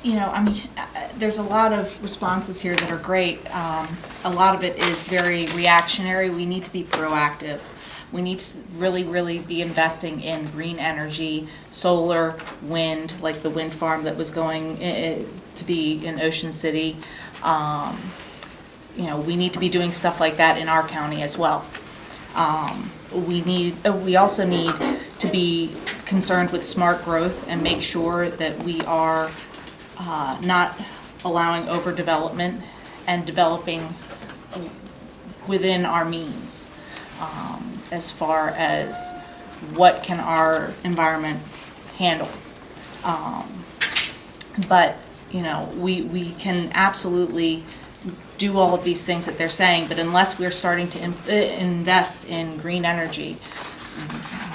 I: there's a lot of responses here that are great. A lot of it is very reactionary. We need to be proactive. We need to really, really be investing in green energy, solar, wind, like the wind farm that was going to be in Ocean City. We need to be doing stuff like that in our county as well. We also need to be concerned with smart growth and make sure that we are not allowing overdevelopment and developing within our means. As far as what can our environment handle. But we can absolutely do all of these things that they're saying, but unless we're starting to invest in green energy,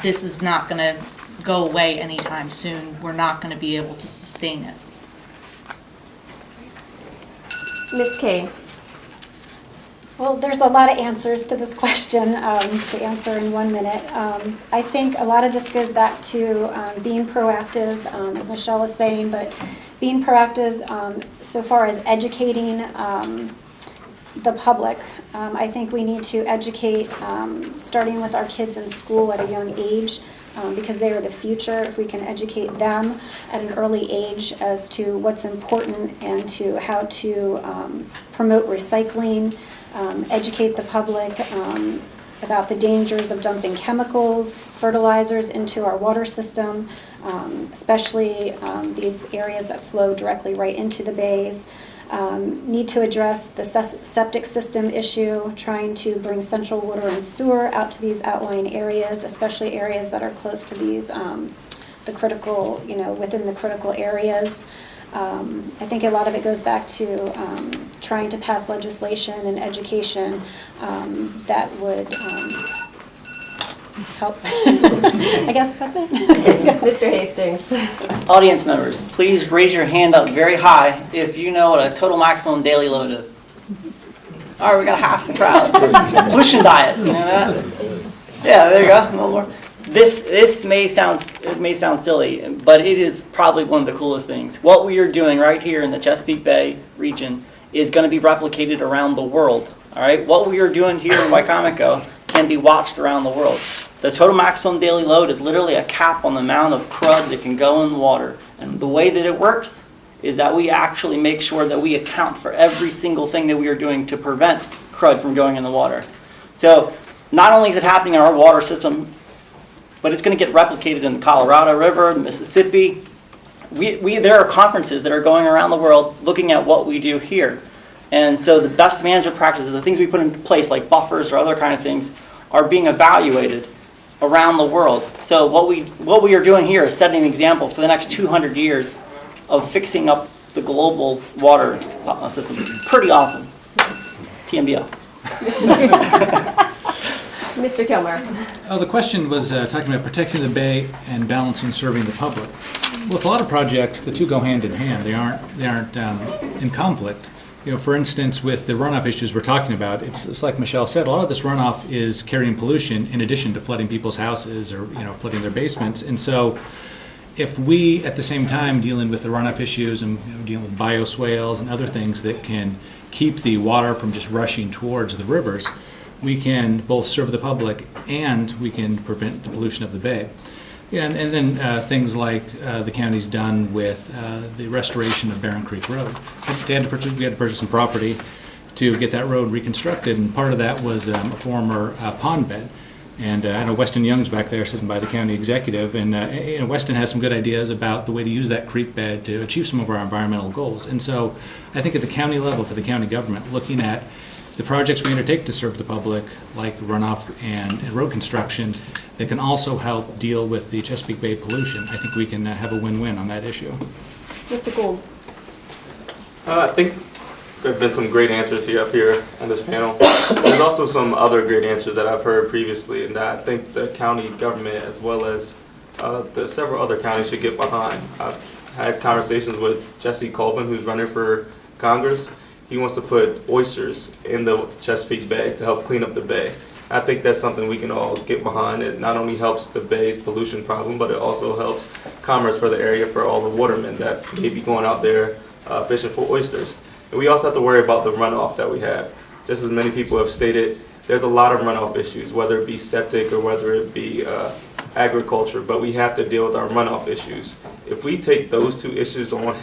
I: this is not going to go away anytime soon. We're not going to be able to sustain it.
C: Ms. Kane.
J: Well, there's a lot of answers to this question to answer in 1 minute. I think a lot of this goes back to being proactive, as Michelle was saying, but being proactive so far as educating the public. I think we need to educate, starting with our kids in school at a young age, because they are the future. If we can educate them at an early age as to what's important and to how to promote recycling, educate the public about the dangers of dumping chemicals, fertilizers into our water system, especially these areas that flow directly right into the bays. Need to address the septic system issue, trying to bring central water and sewer out to these outlying areas, especially areas that are close to these, the critical, within the critical areas. I think a lot of it goes back to trying to pass legislation and education that would help. I guess that's it.
C: Mr. Hastings.
K: Audience members, please raise your hand up very high if you know what a total maximum daily load is. All right, we got half the crowd. Pollution diet, you know that? Yeah, there you go. No more. This may sound silly, but it is probably one of the coolest things. What we are doing right here in the Chesapeake Bay region is going to be replicated around the world. All right, what we are doing here in Wicomico can be watched around the world. The total maximum daily load is literally a cap on the amount of crud that can go in the water. And the way that it works is that we actually make sure that we account for every single thing that we are doing to prevent crud from going in the water. So not only is it happening in our water system, but it's going to get replicated in the Colorado River, the Mississippi. There are conferences that are going around the world looking at what we do here. And so the best management practices, the things we put in place like buffers or other kind of things, are being evaluated around the world. So what we are doing here is setting an example for the next 200 years of fixing up the global water system. It's pretty awesome. TMBL.
C: Mr. Kilmer.
L: Oh, the question was talking about protecting the bay and balancing serving the public. With a lot of projects, the two go hand in hand. They aren't in conflict. You know, for instance, with the runoff issues we're talking about, it's like Michelle said, a lot of this runoff is carrying pollution in addition to flooding people's houses or, you know, flooding their basements. And so if we, at the same time, dealing with the runoff issues and, you know, dealing with bioswales and other things that can keep the water from just rushing towards the rivers, we can both serve the public and we can prevent the pollution of the bay. Yeah, and then things like the county's done with the restoration of Barron Creek Road. We had to purchase some property to get that road reconstructed, and part of that was a former pond bed. And I know Weston Young's back there sitting by the county executive, and you know, Weston has some good ideas about the way to use that creek bed to achieve some of our environmental goals. And so I think at the county level, for the county government, looking at the projects we undertake to serve the public, like runoff and road construction, that can also help deal with the Chesapeake Bay pollution, I think we can have a win-win on that issue.
C: Mr. Gould.
M: I think there have been some great answers up here on this panel. There's also some other great answers that I've heard previously, and that I think the county government, as well as the several other counties, should get behind. I've had conversations with Jesse Colvin, who's running for Congress. He wants to put oysters in the Chesapeake Bay to help clean up the bay. I think that's something we can all get behind. It not only helps the bay's pollution problem, but it also helps commerce for the area for all the watermen that may be going out there fishing for oysters. And we also have to worry about the runoff that we have. Just as many people have stated, there's a lot of runoff issues, whether it be septic or whether it be agriculture, but we have to deal with our runoff issues. If we take those two issues on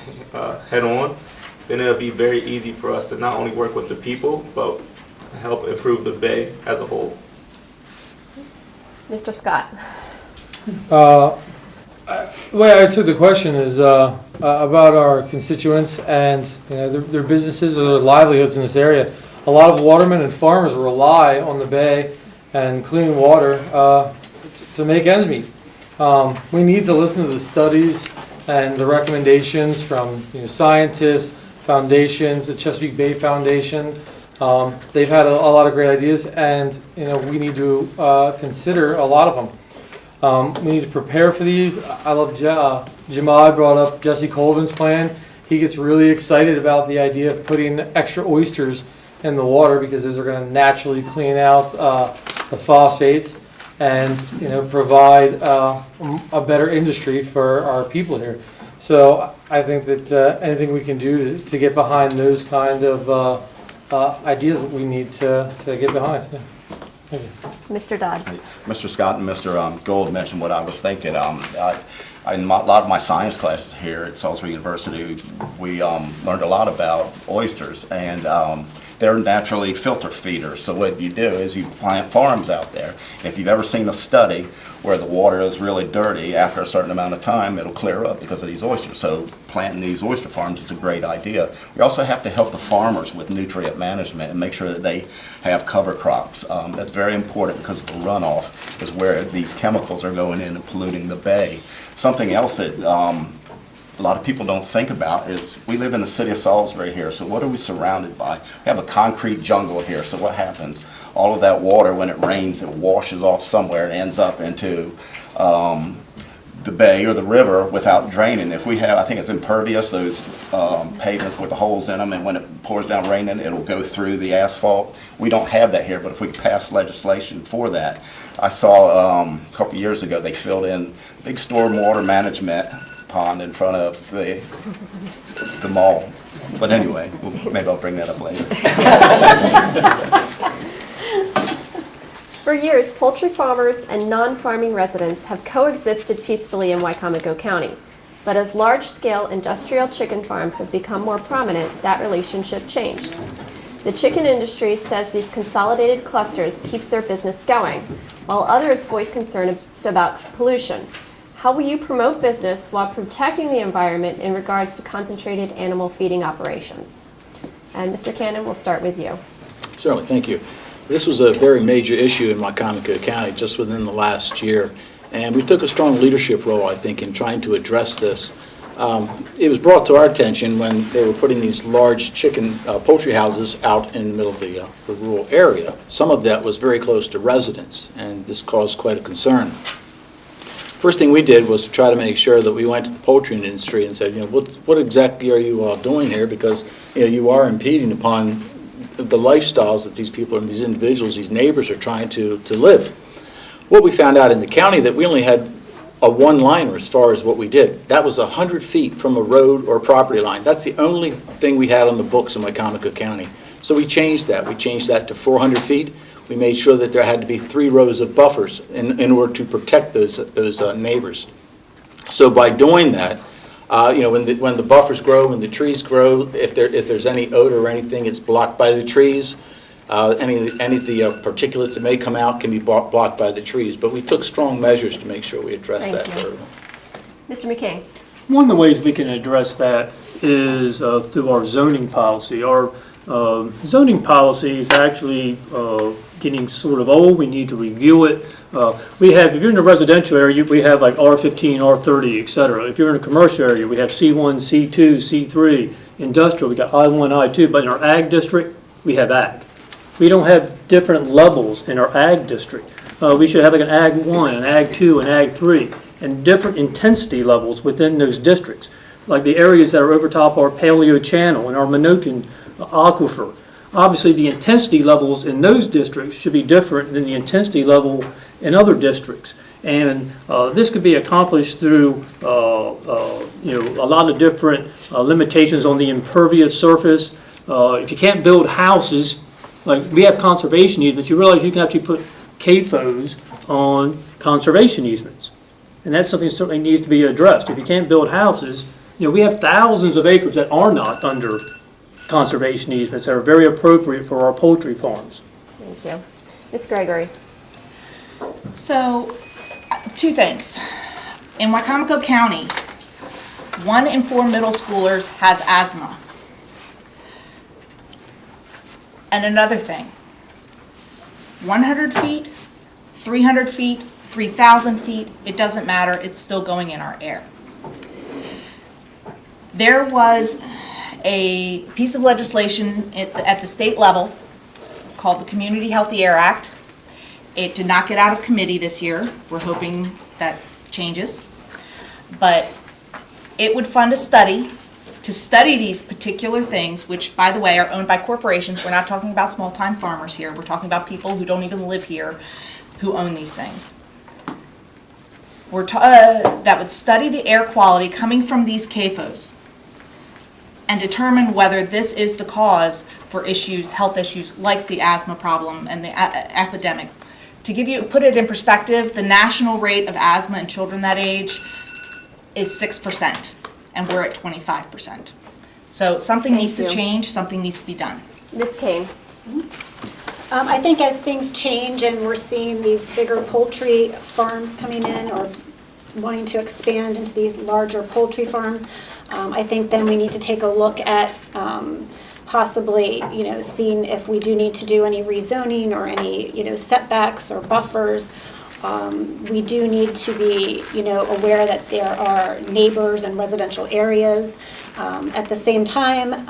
M: head on, then it'll be very easy for us to not only work with the people, but help improve the bay as a whole.
C: Mr. Scott.
D: The way I took the question is about our constituents and, you know, their businesses or their livelihoods in this area. A lot of watermen and farmers rely on the bay and clean water to make ends meet. We need to listen to the studies and the recommendations from, you know, scientists, foundations, the Chesapeake Bay Foundation. They've had a lot of great ideas, and, you know, we need to consider a lot of them. We need to prepare for these. I love Jamad brought up Jesse Colvin's plan. He gets really excited about the idea of putting extra oysters in the water because those are going to naturally clean out the phosphates and, you know, provide a better industry for our people here. So I think that anything we can do to get behind those kind of ideas that we need to get behind. Yeah. Thank you.
C: Mr. Dodd.
E: Mr. Scott and Mr. Gould mentioned what I was thinking. In a lot of my science classes here at Salisbury University, we learned a lot about oysters, and they're naturally filter feeders. So what you do is you plant farms out there. If you've ever seen a study where the water is really dirty, after a certain amount of time, it'll clear up because of these oysters. So planting these oyster farms is a great idea. We also have to help the farmers with nutrient management and make sure that they have cover crops. That's very important because the runoff is where these chemicals are going in and polluting the bay. Something else that a lot of people don't think about is we live in the city of Salisbury here, so what are we surrounded by? We have a concrete jungle here, so what happens? All of that water, when it rains, it washes off somewhere and ends up into the bay or the river without draining. If we have, I think it's impervious, those pavements with the holes in them, and when it pours down raining, it'll go through the asphalt. We don't have that here, but if we could pass legislation for that. I saw a couple years ago they filled in a big stormwater management pond in front of the mall. But anyway, maybe I'll bring that up later.
C: For years, poultry farmers and non-farming residents have coexisted peacefully in Wicomico County. But as large-scale industrial chicken farms have become more prominent, that relationship changed. The chicken industry says these consolidated clusters keeps their business going, while others voice concerns about pollution. How will you promote business while protecting the environment in regards to concentrated animal feeding operations? And Mr. Cannon, we'll start with you.
G: Certainly, thank you. This was a very major issue in Wicomico County just within the last year, and we took a strong leadership role, I think, in trying to address this It was brought to our attention when they were putting these large chicken poultry houses out in the middle of the rural area. Some of that was very close to residents, and this caused quite a concern. First thing we did was to try to make sure that we went to the poultry industry and said, what exactly are you all doing here? Because you are impeding upon the lifestyles that these people and these individuals, these neighbors are trying to live. What we found out in the county that we only had a one-liner as far as what we did. That was 100 feet from a road or property line. That's the only thing we had on the books in Wicomico County. So we changed that. We changed that to 400 feet. We made sure that there had to be 3 rows of buffers in order to protect those neighbors. So by doing that, when the buffers grow, when the trees grow, if there's any odor or anything, it's blocked by the trees. Any of the particulates that may come out can be blocked by the trees. But we took strong measures to make sure we addressed that for everyone.
C: Mr. McKay.
H: One of the ways we can address that is through our zoning policy. Our zoning policy is actually getting sort of old. We need to review it. If you're in a residential area, we have like R15, R30, et cetera. If you're in a commercial area, we have C1, C2, C3. Industrial, we got I1, I2. But in our ag district, we have ag. We don't have different levels in our ag district. We should have like an ag 1, an ag 2, an ag 3, and different intensity levels within those districts. Like the areas that are over top our Paleo Channel and our Minokan aquifer. Obviously, the intensity levels in those districts should be different than the intensity level in other districts. And this could be accomplished through a lot of different limitations on the impervious surface. If you can't build houses, like we have conservation easements, you realize you can actually put CAFOs on conservation easements. And that's something that certainly needs to be addressed. If you can't build houses, we have thousands of acres that are not under conservation easements that are very appropriate for our poultry farms.
C: Thank you. Ms. Gregory.
I: So, 2 things. In Wicomico County, 1 in 4 middle schoolers has asthma. And another thing, 100 feet, 300 feet, 3,000 feet, it doesn't matter, it's still going in our air. There was a piece of legislation at the state level called the Community Healthy Air Act. It did not get out of committee this year. We're hoping that changes. But it would fund a study to study these particular things, which, by the way, are owned by corporations. We're not talking about small-time farmers here. We're talking about people who don't even live here who own these things. That would study the air quality coming from these CAFOs and determine whether this is the cause for health issues like the asthma problem and the epidemic. To put it in perspective, the national rate of asthma in children that age is 6%, and we're at 25%. So something needs to change, something needs to be done.
C: Ms. King.
J: I think as things change and we're seeing these bigger poultry farms coming in or wanting to expand into these larger poultry farms, I think then we need to take a look at possibly, seeing if we do need to do any rezoning or any, setbacks or buffers. We do need to be, aware that there are neighbors and residential areas. At the same time,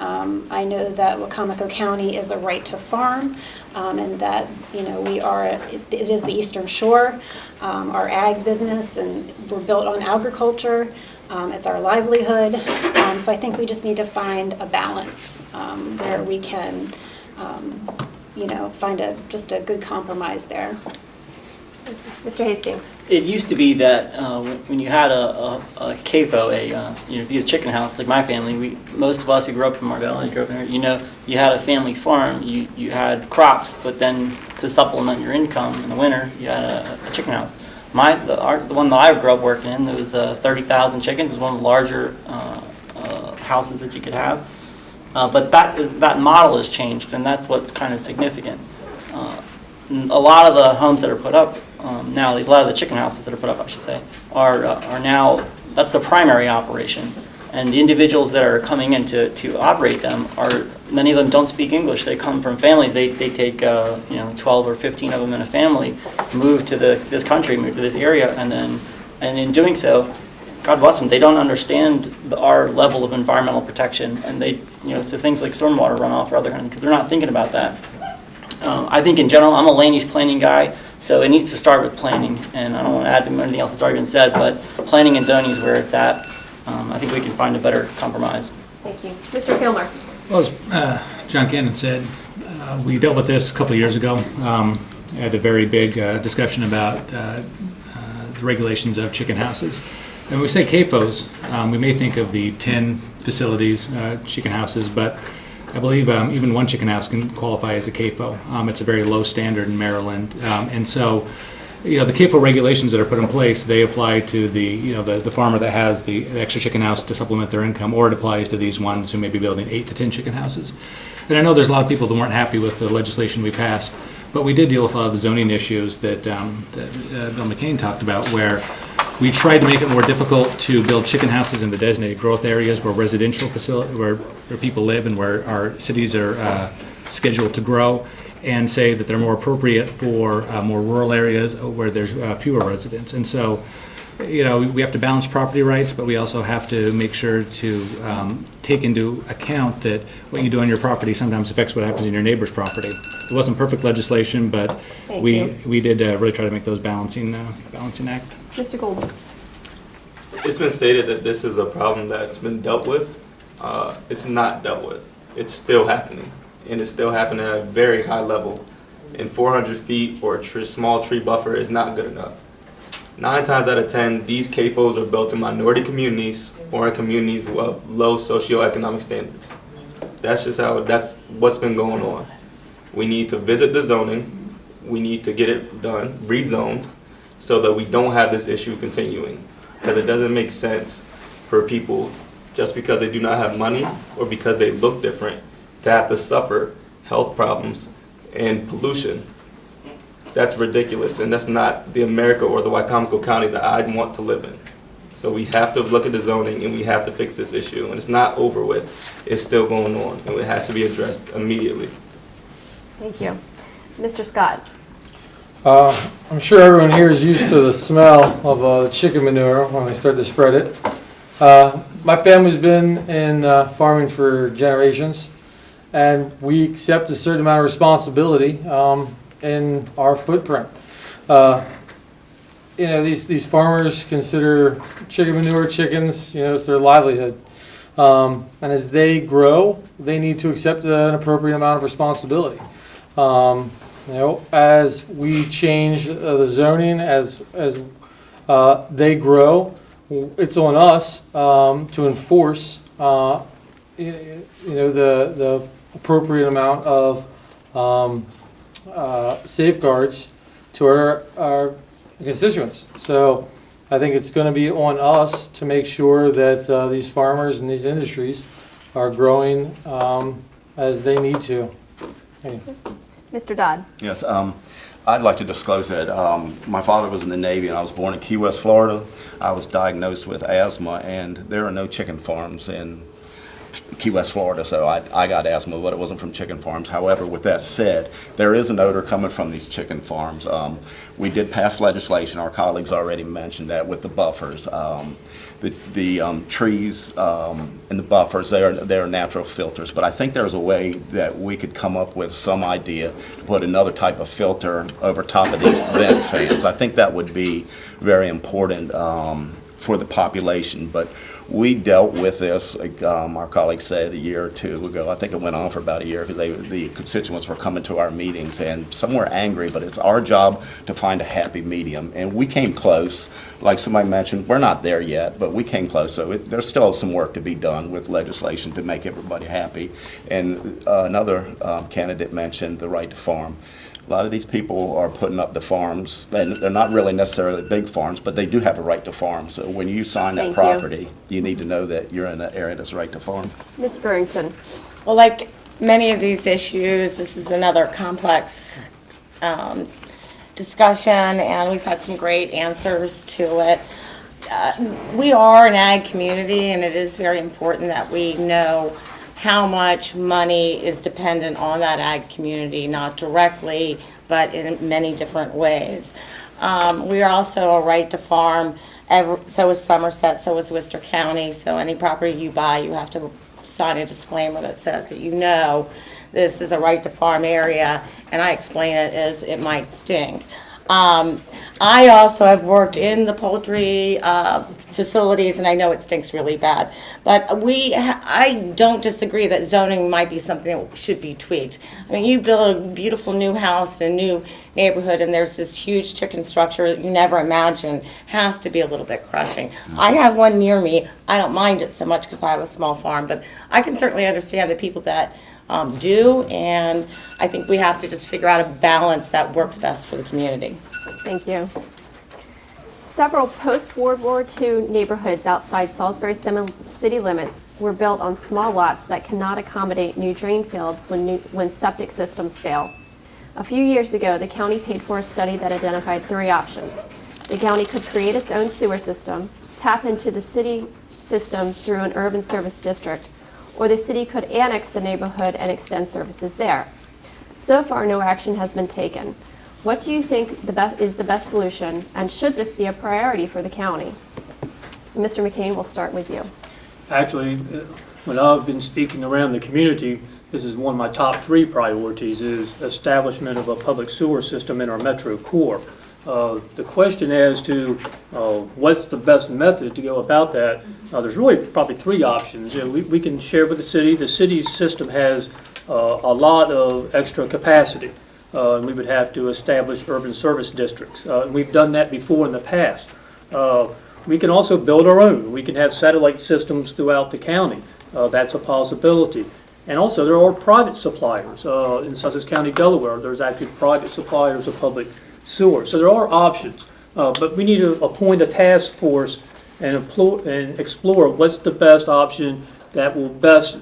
J: I know that Wicomico County is a right to farm, and that, it is the Eastern Shore, our ag business, and we're built on agriculture. It's our livelihood. So I think we just need to find a balance where we can, find just a good compromise there.
C: Mr. Hastings.
K: It used to be that when you had a CAFO, be a chicken house, like my family, most of us who grew up in Marbella, you had a family farm, you had crops, but then to supplement your income in the winter, you had a chicken house. The one that I grew up working in, there was 30,000 chickens. It was one of the larger houses that you could have. But that model has changed, and that's what's kind of significant. A lot of the homes that are put up nowadays, a lot of the chicken houses that are put up, I should say, are now, that's the primary operation. And the individuals that are coming in to operate them many of them don't speak English. They come from families. They take 12 or 15 of them in a family, move to this country, move to this area, and in doing so, God bless them, they don't understand our level of environmental protection, and they, so things like stormwater runoff or other kinds, because they're not thinking about that. I think in general, I'm a land use planning guy, so it needs to start with planning, and I don't want to add to anything else that's already been said, but planning and zoning is where it's at. I think we can find a better compromise.
C: Thank you. Mr. Kilmer.
L: Well, as John Cannon said, we dealt with this a couple of years ago. Had a very big discussion about the regulations of chicken houses. And when we say CAFOs, we may think of the 10 facilities, chicken houses, but I believe even one chicken house can qualify as a CAFO. It's a very low standard in Maryland. And so, the CAFO regulations that are put in place, they apply to the farmer that has the extra chicken house to supplement their income, or it applies to these ones who may be building 8 to 10 chicken houses. And I know there's a lot of people that weren't happy with the legislation we passed, but we did deal with a lot of the zoning issues that Bill McCain talked about, where we tried to make it more difficult to build chicken houses in the designated growth areas where residential facility, where people live and where our cities are scheduled to grow, and say that they're more appropriate for more rural areas where there's fewer residents. And so, we have to balance property rights, but we also have to make sure to take into account that what you do on your property sometimes affects what happens in your neighbor's property. It wasn't perfect legislation, but we did really try to make those balancing act.
C: Mr. Gold.
M: It's been stated that this is a problem that's been dealt with. It's not dealt with. It's still happening, and it's still happening at a very high level. And 400 feet for a small tree buffer is not good enough. 9 times out of 10, these CAFOs are built in minority communities or in communities of low socioeconomic standards. That's what's been going on. We need to visit the zoning. We need to get it done, rezoned, so that we don't have this issue continuing. Because it doesn't make sense for people, just because they do not have money or because they look different, to have to suffer health problems and pollution. That's ridiculous, and that's not the America or the Wicomico County that I want to live in. So we have to look at the zoning, and we have to fix this issue. And it's not over with. It's still going on, and it has to be addressed immediately.
C: Thank you. Mr. Scott.
D: I'm sure everyone here is used to the smell of chicken manure when they start to spread it. My family's been in farming for generations, and we accept a certain amount of responsibility in our footprint. These farmers consider chicken manure chickens, it's their livelihood. And as they grow, they need to accept an appropriate amount of responsibility. As we change the zoning, as they grow, it's on us to enforce, the appropriate amount of safeguards to our constituents. So I think it's going to be on us to make sure that these farmers and these industries are growing as they need to.
C: Mr. Dodd.
E: Yes, I'd like to disclose that my father was in the Navy, and I was born in Key West, Florida. I was diagnosed with asthma, and there are no chicken farms in Key West, Florida, so I got asthma, but it wasn't from chicken farms. However, with that said, there is an odor coming from these chicken farms. We did pass legislation, our colleagues already mentioned that, with the buffers. The trees and the buffers, they are natural filters, but I think there's a way that we could come up with some idea to put another type of filter over top of these vent fans. I think that would be very important for the population, but we dealt with this, our colleagues said, a year or two ago. I think it went on for about a year because the constituents were coming to our meetings, and some were angry, but it's our job to find a happy medium. And we came close. Like somebody mentioned, we're not there yet, but we came close. So there's still some work to be done with legislation to make everybody happy. And another candidate mentioned the right to farm. A lot of these people are putting up the farms, and they're not really necessarily big farms, but they do have a right to farm. So when you sign that property, you need to know that you're in an area that's right to farm.
C: Ms. Burrington.
F: Well, like many of these issues, this is another complex discussion, and we've had some great answers to it. We are an ag community, and it is very important that we know how much money is dependent on that ag community, not directly, but in many different ways. We are also a right to farm So is Somerset, so is Worcester County. So any property you buy, you have to sign a disclaimer that says that you know this is a right to farm area, and I explain it as it might stink. I also have worked in the poultry facilities, and I know it stinks really bad. But I don't disagree that zoning might be something that should be tweaked. I mean, you build a beautiful new house in a new neighborhood, and there's this huge chicken structure that you never imagined. Has to be a little bit crushing. I have one near me. I don't mind it so much because I have a small farm, but I can certainly understand the people that do, and I think we have to just figure out a balance that works best for the community.
C: Thank you. Several post-World War II neighborhoods outside Salisbury city limits were built on small lots that cannot accommodate new drain fields when septic systems fail. A few years ago, the county paid for a study that identified 3 options. The county could create its own sewer system, tap into the city system through an urban service district, or the city could annex the neighborhood and extend services there. So far, no action has been taken. What do you think is the best solution, and should this be a priority for the county? Mr. McCain, we'll start with you.
H: Actually, when I've been speaking around the community, this is one of my top 3 priorities, is establishment of a public sewer system in our metro core. The question as to what's the best method to go about that, there's really probably 3 options. We can share with the city. The city's system has a lot of extra capacity. And we would have to establish urban service districts. We've done that before in the past. We can also build our own. We can have satellite systems throughout the county. That's a possibility. And also there are private suppliers. In Sussex County, Delaware, there's actually private suppliers of public sewer. So there are options. But we need to appoint a task force and explore what's the best option that will best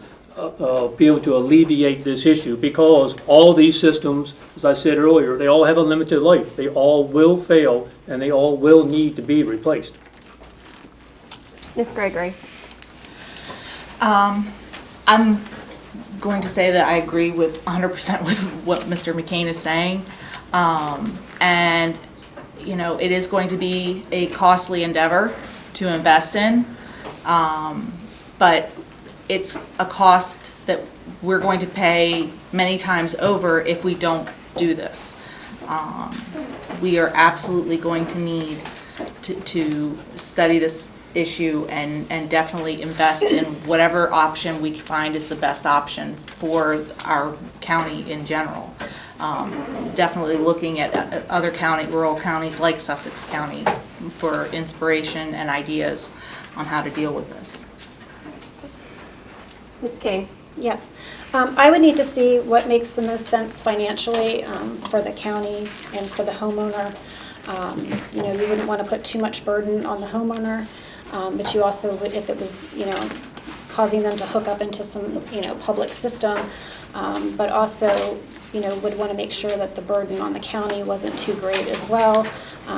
H: be able to alleviate this issue, because all these systems, as I said earlier, they all have a limited life. They all will fail, and they all will need to be replaced.
C: Ms. Gregory.
I: I'm going to say that I agree with 100% with what Mr. McCain is saying. And, you know, it is going to be a costly endeavor to invest in. But it's a cost that we're going to pay many times over if we don't do this. We are absolutely going to need to study this issue and definitely invest in whatever option we find is the best option for our county in general. Definitely looking at other rural counties like Sussex County for inspiration and ideas on how to deal with this.
C: Ms. King.
J: Yes. I would need to see what makes the most sense financially for the county and for the homeowner. You know, you wouldn't want to put too much burden on the homeowner, but you also would, if it was, you know, causing them to hook up into some, you know, public system, but also, you know, would want to make sure that the burden on the county wasn't too great as well.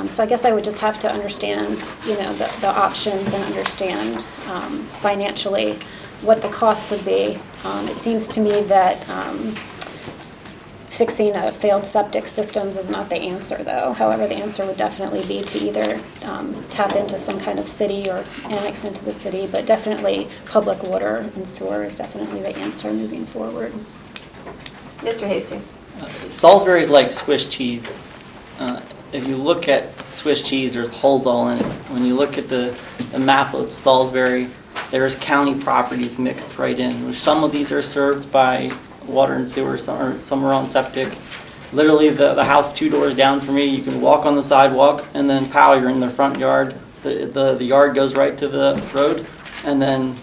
J: So I guess I would just have to understand, you know, the options and understand financially what the costs would be. It seems to me that fixing a failed septic systems is not the answer, though. However, the answer would definitely be to either tap into some kind of city or annex into the city, but definitely public water and sewer is definitely the answer moving forward.
C: Mr. Hastings.
K: Salisbury is like Swiss cheese. If you look at Swiss cheese, there's holes all in it. When you look at the map of Salisbury, there's county properties mixed right in. Some of these are served by water and sewer, some are on septic. Literally the house 2 doors down from me, you can walk on the sidewalk and then pow, you're in the front yard. The yard goes right to the road, and then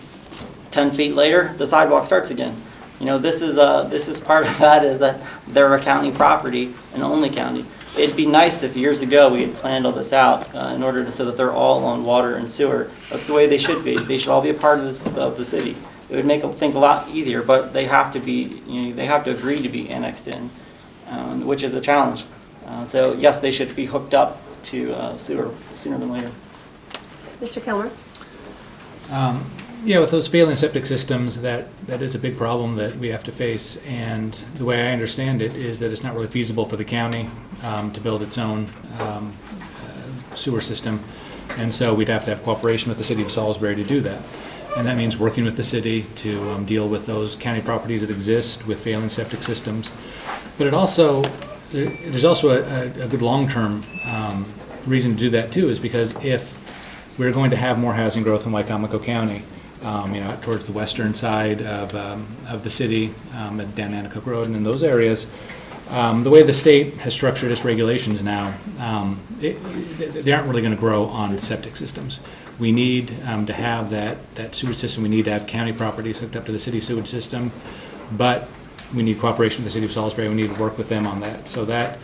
K: 10 feet later, the sidewalk starts again. You know, this is part of that, is that they're a county property, and only county. It'd be nice if years ago we had planned all this out in order to so that they're all on water and sewer. That's the way they should be. They should all be a part of the city. It would make things a lot easier, but they have to be, you know, they have to agree to be annexed in, which is a challenge. So yes, they should be hooked up to sewer sooner than later.
C: Mr. Kilmer.
L: Yeah, with those failing septic systems, that is a big problem that we have to face. And the way I understand it is that it's not really feasible for the county to build its own sewer system. And so we'd have to have cooperation with the city of Salisbury to do that. And that means working with the city to deal with those county properties that exist with failing septic systems. But there's also a good long-term reason to do that too, is because if we're going to have more housing growth in Wicomico County, towards the western side of the city, down Nanticoke Road and in those areas, the way the state has structured its regulations now, they aren't really going to grow on septic systems. We need to have that sewage system. We need to have county properties hooked up to the city sewage system, but we need cooperation with the city of Salisbury. We need to work with them on that. So that,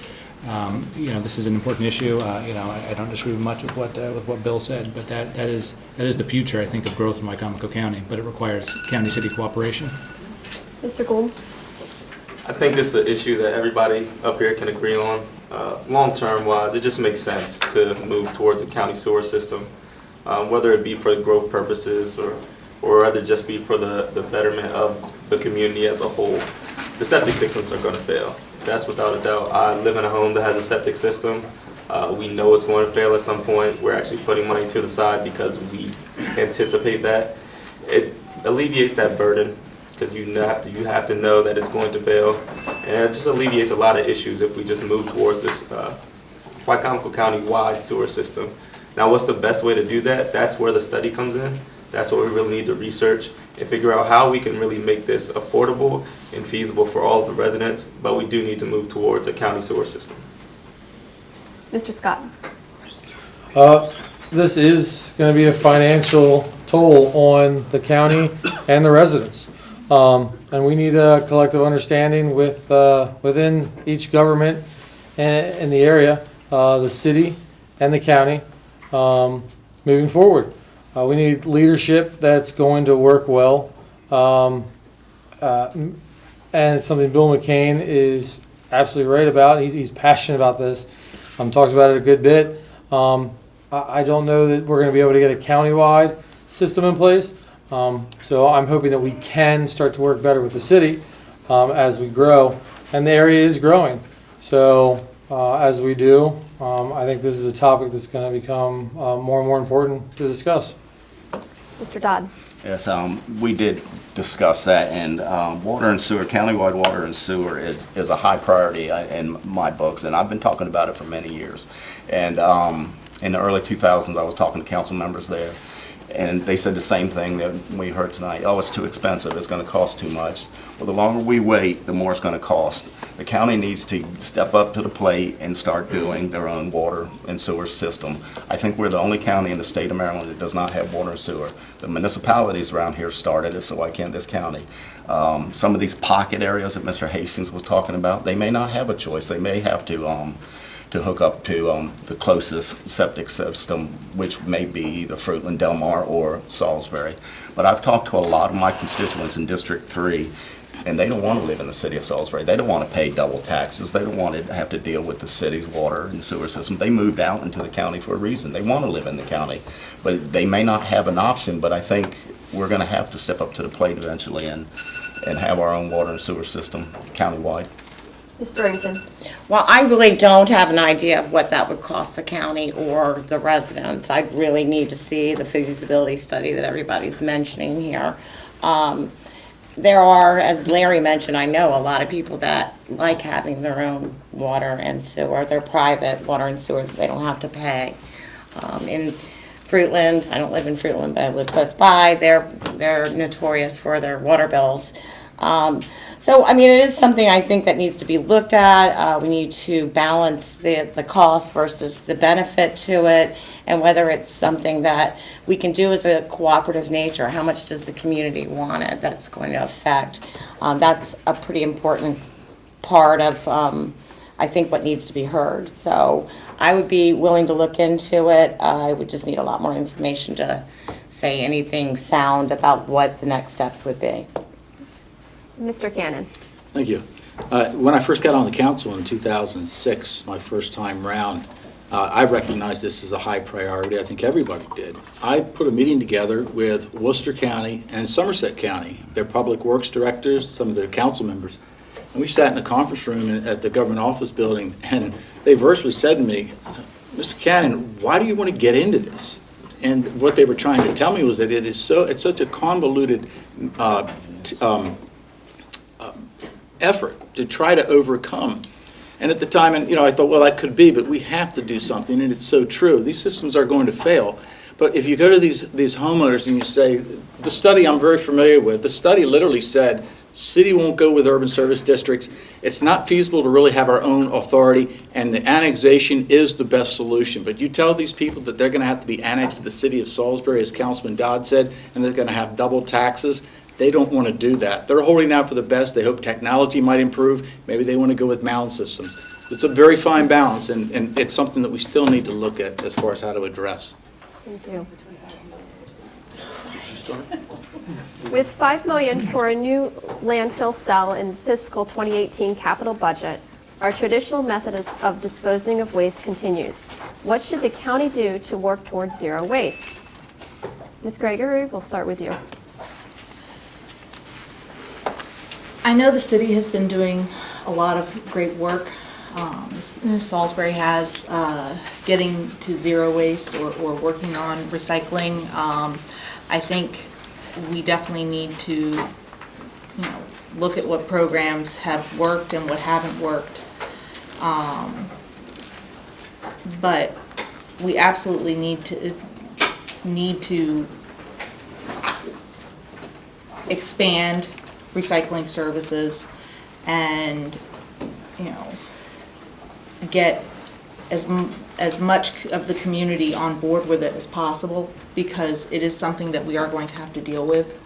L: this is an important issue. I don't disagree much with what Bill said, but that is the future, I think, of growth in Wicomico County. But it requires county-city cooperation.
C: Mr. Gould?
M: I think this is an issue that everybody up here can agree on. Long-term wise, it just makes sense to move towards a county sewer system, whether it be for growth purposes or whether it just be for the betterment of the community as a whole. The septic systems are going to fail. That's without a doubt. I live in a home that has a septic system. We know it's going to fail at some point. We're actually putting money to the side because we anticipate that. It alleviates that burden because you have to know that it's going to fail. And it just alleviates a lot of issues if we just move towards this Wicomico County-wide sewer system. Now, what's the best way to do that? That's where the study comes in. That's what we really need to research and figure out how we can really make this affordable and feasible for all of the residents, but we do need to move towards a county sewer system.
C: Mr. Scott?
D: This is going to be a financial toll on the county and the residents. And we need a collective understanding within each government in the area, the city and the county, moving forward. We need leadership that's going to work well. And something Bill McCain is absolutely right about. He's passionate about this. Talks about it a good bit. I don't know that we're going to be able to get a countywide system in place. So I'm hoping that we can start to work better with the city as we grow. And the area is growing. So as we do, I think this is a topic that's going to become more and more important to discuss.
C: Mr. Dodd?
E: Yes, we did discuss that, and water and sewer, countywide water and sewer is a high priority in my books, and I've been talking about it for many years. And in the early 2000s, I was talking to council members there, and they said the same thing that we heard tonight. Oh, it's too expensive. It's going to cost too much. Well, the longer we wait, the more it's going to cost. The county needs to step up to the plate and start doing their own water and sewer system. I think we're the only county in the state of Maryland that does not have water and sewer. The municipalities around here started it, so why can't this county? Some of these pocket areas that Mr. Hastings was talking about, they may not have a choice. They may have to hook up to the closest septic system, which may be either Fruitland, Del Mar, or Salisbury. But I've talked to a lot of my constituents in District 3, and they don't want to live in the city of Salisbury. They don't want to pay double taxes. They don't want to have to deal with the city's water and sewer system. They moved out into the county for a reason. They want to live in the county, but they may not have an option. But I think we're going to have to step up to the plate eventually and have our own water and sewer system countywide.
C: Ms. Burrington?
F: Well, I really don't have an idea of what that would cost the county or the residents. I'd really need to see the feasibility study that everybody's mentioning here. There are, as Larry mentioned, I know a lot of people that like having their own water and sewer, their private water and sewer that they don't have to pay. In Fruitland, I don't live in Fruitland, but I live close by, they're notorious for their water bills. So, I mean, it is something I think that needs to be looked at. We need to balance the cost versus the benefit to it, and whether it's something that we can do as a cooperative nature. How much does the community want it that's going to affect? That's a pretty important part of, I think, what needs to be heard. So I would be willing to look into it. I would just need a lot more information to say anything sound about what the next steps would be.
C: Mr. Cannon?
G: Thank you. When I first got on the council in 2006, my first time round, I recognized this as a high priority. I think everybody did. I put a meeting together with Worcester County and Somerset County, their public works directors, some of their council members, and we sat in a conference room at the government office building, and they virtually said to me, Mr. Cannon, why do you want to get into this? And what they were trying to tell me was that it's such a convoluted effort to try to overcome. And at the time, and I thought, well, that could be, but we have to do something, and it's so true. These systems are going to fail. But if you go to these homeowners and you say, the study I'm very familiar with, the study literally said, city won't go with urban service districts. It's not feasible to really have our own authority, and the annexation is the best solution. But you tell these people that they're going to have to be annexed to the city of Salisbury, as Councilman Dodd said, and they're going to have double taxes. They don't want to do that. They're holding out for the best. They hope technology might improve. Maybe they want to go with mound systems. It's a very fine balance, and it's something that we still need to look at as far as how to address.
C: Thank you. With $5 million for a new landfill cell in fiscal 2018 capital budget, our traditional method of disposing of waste continues. What should the county do to work towards zero waste? Ms. Gregory, we'll start with you.
I: I know the city has been doing a lot of great work. Salisbury has getting to zero waste or working on recycling. I think we definitely need to, look at what programs have worked and what haven't worked. But we absolutely need to expand recycling services and, get as much of the community on board with it as possible, because it is something that we are going to have to deal with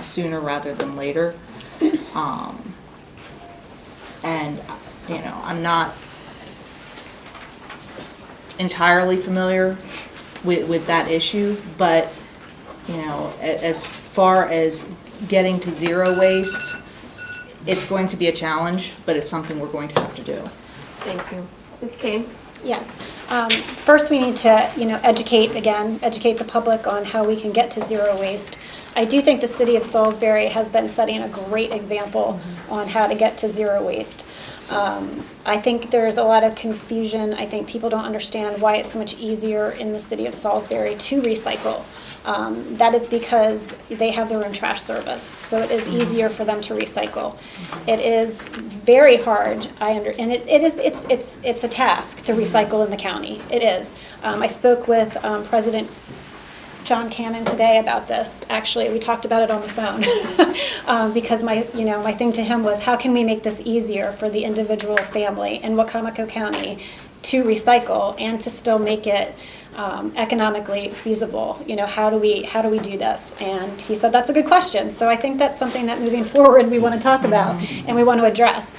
I: sooner rather than later. And I'm not entirely familiar with that issue, but as far as getting to zero waste, it's going to be a challenge, but it's something we're going to have to do.
C: Thank you. Ms. Kane?
J: Yes. First, we need to, educate the public on how we can get to zero waste. I do think the city of Salisbury has been setting a great example on how to get to zero waste. I think there's a lot of confusion. I think people don't understand why it's so much easier in the city of Salisbury to recycle. That is because they have their own trash service, so it is easier for them to recycle. It is very hard, and it's a task to recycle in the county. It is. I spoke with President John Cannon today about this. Actually, we talked about it on the phone because my thing to him was, how can we make this easier for the individual family in Wicomico County to recycle and to still make it economically feasible? How do we do this? And he said that's a good question. So I think that's something that moving forward we want to talk about and we want to address.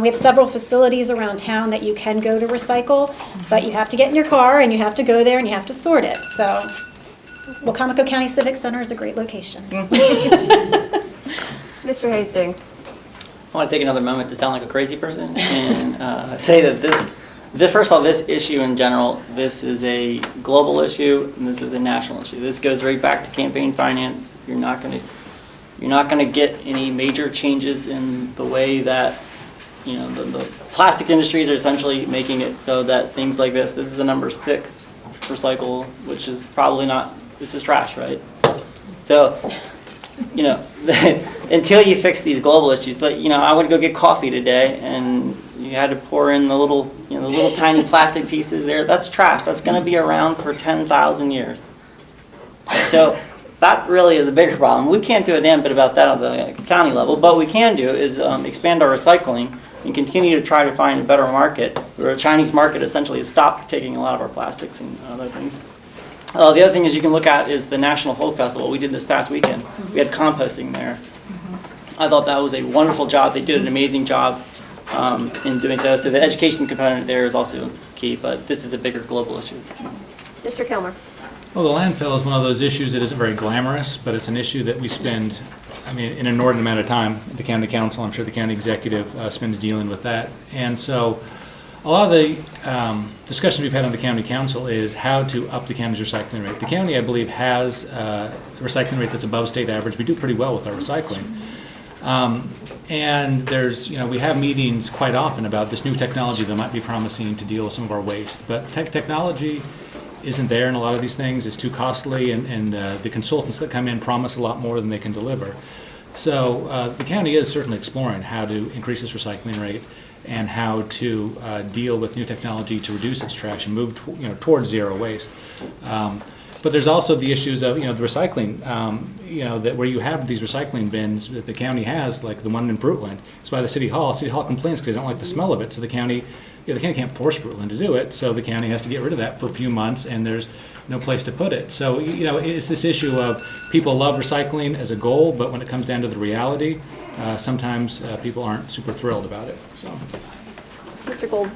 J: We have several facilities around town that you can go to recycle, but you have to get in your car and you have to go there and you have to sort it. So Wicomico County Civic Center is a great location.
C: Mr. Hastings?
K: I want to take another moment to sound like a crazy person and say that first of all, this issue in general, this is a global issue and this is a national issue. This goes right back to campaign finance. You're not going to get any major changes in the way that the plastic industries are essentially making it so that things like this is a number 6 recycle, which is probably not. This is trash, right? So, until you fix these global issues, I would go get coffee today, and you had to pour in the little tiny plastic pieces there. That's trash. That's going to be around for 10,000 years. So that really is a bigger problem. We can't do a damn bit about that on the county level, but what we can do is expand our recycling and continue to try to find a better market, where a Chinese market essentially has stopped taking a lot of our plastics and other things. The other thing is you can look at is the National Folk Festival. We did this past weekend. We had composting there. I thought that was a wonderful job. They did an amazing job in doing so. So the education component there is also key, but this is a bigger global issue.
C: Mr. Kilmer?
L: Well, the landfill is one of those issues that isn't very glamorous, but it's an issue that we spend, an inordinate amount of time at the county council. I'm sure the county executive spends dealing with that. And so a lot of the discussion we've had on the county council is how to up the county's recycling rate. The county, I believe, has a recycling rate that's above state average. We do pretty well with our recycling. And there's, we have meetings quite often about this new technology that might be promising to deal with some of our waste. But technology isn't there in a lot of these things. It's too costly, and the consultants that come in promise a lot more than they can deliver. So the county is certainly exploring how to increase its recycling rate and how to deal with new technology to reduce its trash and move towards zero waste. But there's also the issues of the recycling, that where you have these recycling bins that the county has, like the one in Fruitland. It's by the city hall. City hall complains because they don't like the smell of it. So the county can't force Fruitland to do it. So the county has to get rid of that for a few months, and there's no place to put it. So it's this issue of people love recycling as a goal, but when it comes down to the reality, sometimes people aren't super thrilled about it. So,
C: Mr. Gold.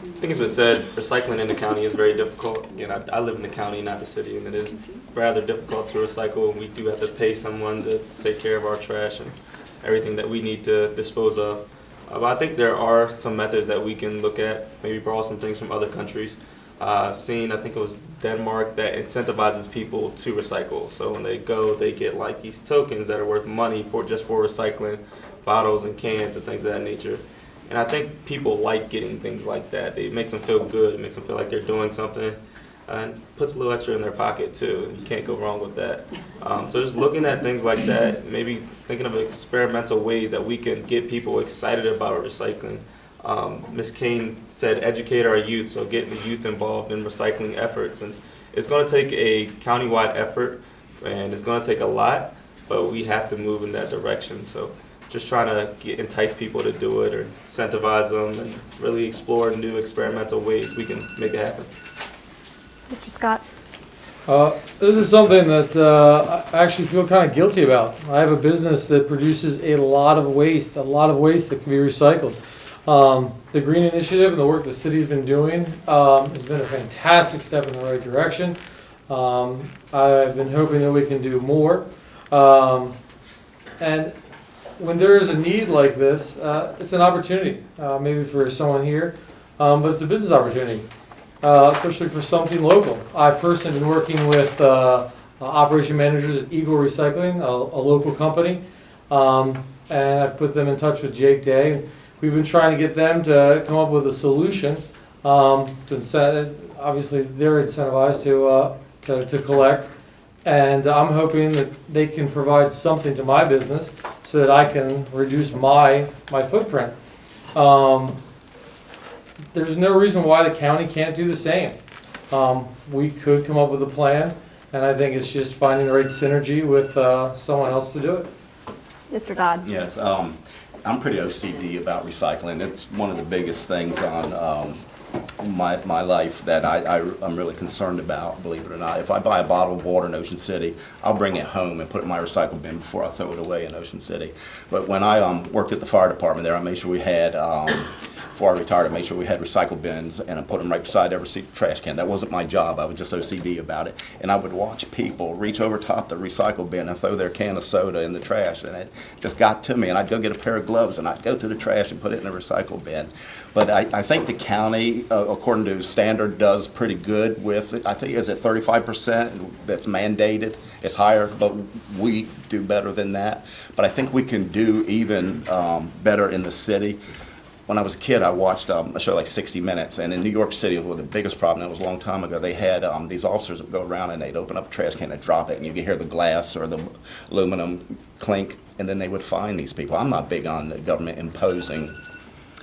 M: I think it's been said, recycling in the county is very difficult. I live in the county, not the city, and it is rather difficult to recycle. We do have to pay someone to take care of our trash and everything that we need to dispose of. But I think there are some methods that we can look at, maybe borrow some things from other countries. I think it was Denmark, that incentivizes people to recycle. So when they go, they get like these tokens that are worth money for recycling bottles and cans and things of that nature. And I think people like getting things like that. It makes them feel good. It makes them feel like they're doing something, and puts a little extra in their pocket too. You can't go wrong with that. So just looking at things like that, maybe thinking of experimental ways that we can get people excited about recycling. Ms. Kane said educate our youth, so getting the youth involved in recycling efforts. And it's going to take a countywide effort, and it's going to take a lot, but we have to move in that direction. So just trying to entice people to do it or incentivize them and really explore new experimental ways we can make it happen.
C: Mr. Scott.
D: This is something that I actually feel kind of guilty about. I have a business that produces a lot of waste that can be recycled. The Green Initiative and the work the city's been doing has been a fantastic step in the right direction. I've been hoping that we can do more. And when there is a need like this, it's an opportunity, maybe for someone here, but it's a business opportunity, especially for something local. I've personally been working with operation managers at Eagle Recycling, a local company, and I've put them in touch with Jake Day. We've been trying to get them to come up with a solution to incent. Obviously, they're incentivized to collect. And I'm hoping that they can provide something to my business so that I can reduce my footprint. There's no reason why the county can't do the same. We could come up with a plan, and I think it's just finding the right synergy with someone else to do it.
C: Mr. Dodd.
E: Yes, I'm pretty OCD about recycling. It's one of the biggest things on my life that I'm really concerned about, believe it or not. If I buy a bottle of water in Ocean City, I'll bring it home and put it in my recycle bin before I throw it away in Ocean City. But when I worked at the fire department there, I made sure we had, before I retired, I made sure we had recycle bins, and I put them right beside every trash can. That wasn't my job. I was just OCD about it. And I would watch people reach over top the recycle bin and throw their can of soda in the trash, and it just got to me. And I'd go get a pair of gloves, and I'd go through the trash and put it in the recycle bin. But I think the county, according to standard, does pretty good with it. I think, is it 35% that's mandated? It's higher, but we do better than that. But I think we can do even better in the city. When I was a kid, I watched a show like 60 Minutes, and in New York City, well, the biggest problem, it was a long time ago, they had these officers that would go around and they'd open up a trash can and drop it, and you could hear the glass or the aluminum clink, and then they would fine these people. I'm not big on the government imposing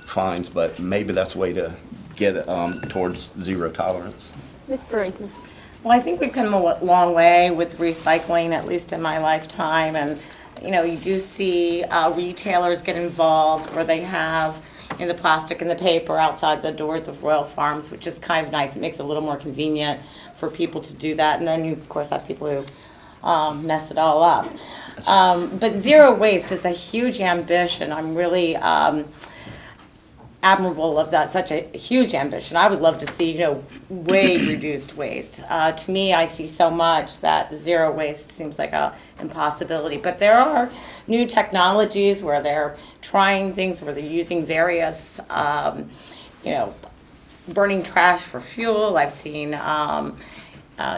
E: fines, but maybe that's a way to get towards zero tolerance.
C: Ms. Burrington.
F: Well, I think we've come a long way with recycling, at least in my lifetime, and you do see retailers get involved where they have the plastic and the paper outside the doors of Royal Farms, which is kind of nice. It makes it a little more convenient for people to do that, and then you, of course, have people who mess it all up. But zero waste is a huge ambition. I'm really admirable of that, such a huge ambition. I would love to see, way reduced waste. To me, I see so much that zero waste seems like a impossibility. But there are new technologies where they're trying things, where they're using various, burning trash for fuel. I've seen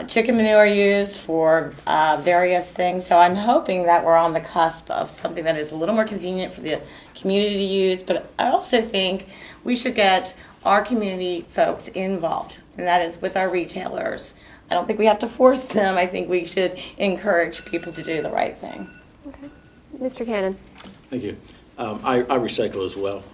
F: chicken manure used for various things. So I'm hoping that we're on the cusp of something that is a little more convenient for the community to use. But I also think we should get our community folks involved, and that is with our retailers. I don't think we have to force them. I think we should encourage people to do the right thing.
C: Okay. Mr. Cannon.
G: Thank you. I recycle as well.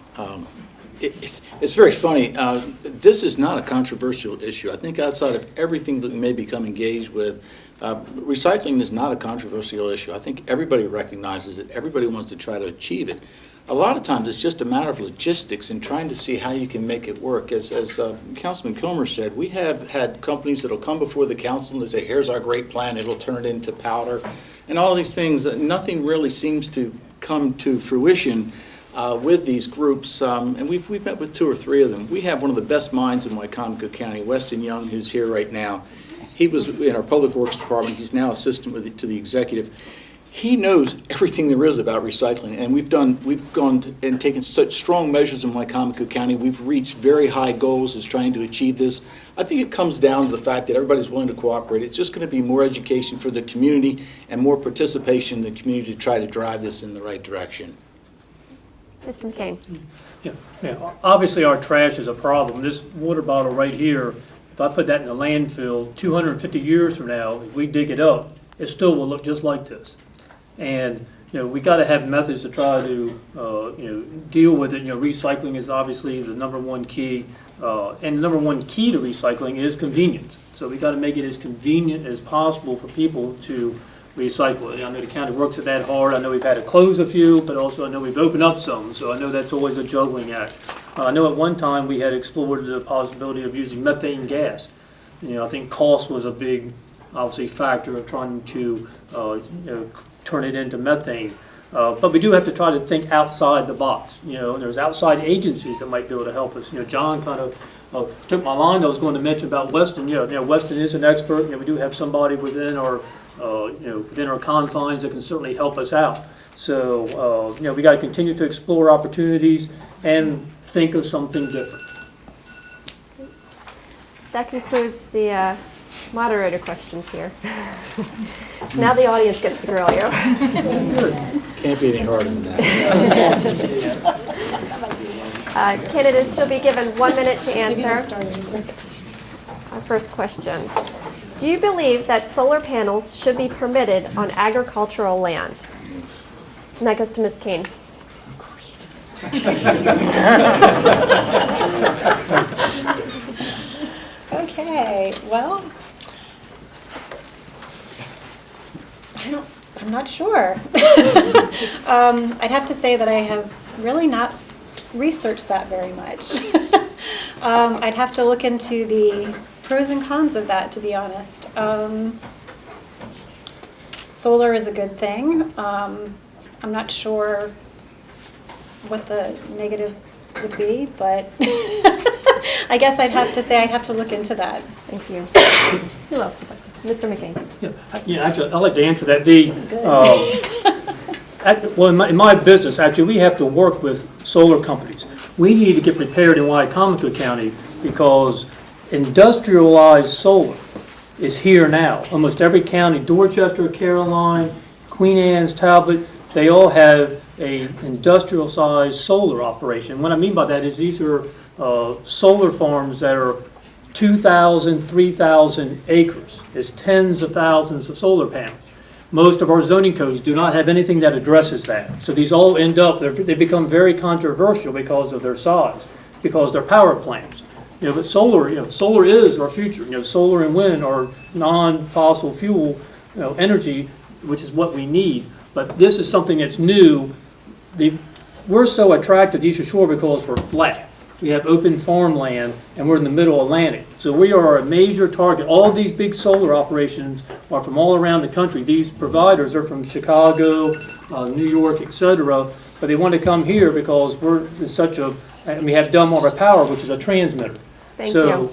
G: It's very funny. This is not a controversial issue. I think outside of everything that we may become engaged with, recycling is not a controversial issue. I think everybody recognizes it. Everybody wants to try to achieve it. A lot of times it's just a matter of logistics and trying to see how you can make it work. As Councilman Kilmer said, we have had companies that will come before the council and they say, here's our great plan, it'll turn it into powder. And all these things, nothing really seems to come to fruition with these groups, and we've met with 2 or 3 of them. We have one of the best minds in Wicomico County, Weston Young, who's here right now. He was in our Public Works Department. He's now assistant to the executive. He knows everything there is about recycling, and we've gone and taken such strong measures in Wicomico County. We've reached very high goals as trying to achieve this. I think it comes down to the fact that everybody's willing to cooperate. It's just going to be more education for the community and more participation in the community to try to drive this in the right direction.
C: Mr. McCain.
H: Yeah. Obviously, our trash is a problem. This water bottle right here, if I put that in the landfill 250 years from now, if we dig it up, it still will look just like this. And we got to have methods to try to deal with it. Recycling is obviously the #1 key, and the #1 key to recycling is convenience. So we got to make it as convenient as possible for people to recycle it. I know the county works at that hard. I know we've had to close a few, but also I know we've opened up some. So I know that's always a juggling act. I know at one time we had explored the possibility of using methane gas. I think cost was a big, obviously, factor of trying to turn it into methane. But we do have to try to think outside the box. And there's outside agencies that might be able to help us. John kind of took my line I was going to mention about Weston. Weston is an expert. We do have somebody within our within our confines that can certainly help us out. So we got to continue to explore opportunities and think of something different.
C: That concludes the moderator questions here. Now the audience gets to grill you.
G: Can't be any harder than that.
C: Candidates shall be given 1 minute to answer. Our first question. Do you believe that solar panels should be permitted on agricultural land? And that goes to Ms. Kane.
J: Okay, well, I'm not sure. I'd have to say that I have really not researched that very much. I'd have to look into the pros and cons of that, to be honest. Solar is a good thing. I'm not sure what the negative would be, but I guess I'd have to say I'd have to look into that.
C: Thank you. Who else would like to? Mr. McCain.
H: Actually, I'd like to answer that. In my business, actually, we have to work with solar companies. We need to get prepared in Wicomico County because industrialized solar is here now. Almost every county, Dorchester, Caroline, Queen Anne's, Talbot, they all have a industrial-sized solar operation. What I mean by that is these are solar farms that are 2,000, 3,000 acres. It's tens of thousands of solar panels. Most of our zoning codes do not have anything that addresses that. So these all end up, they become very controversial because of their size, because they're power plants. But solar, solar is our future. Solar and wind are non-fossil fuel, energy, which is what we need. But this is something that's new. We're so attracted to Eastern Shore because we're flat. We have open farmland, and we're in the middle Atlantic. So we are a major target. All these big solar operations are from all around the country. These providers are from Chicago, New York, etc. But they want to come here because and we have Delmarva Power, which is a transmitter.
C: Thank you.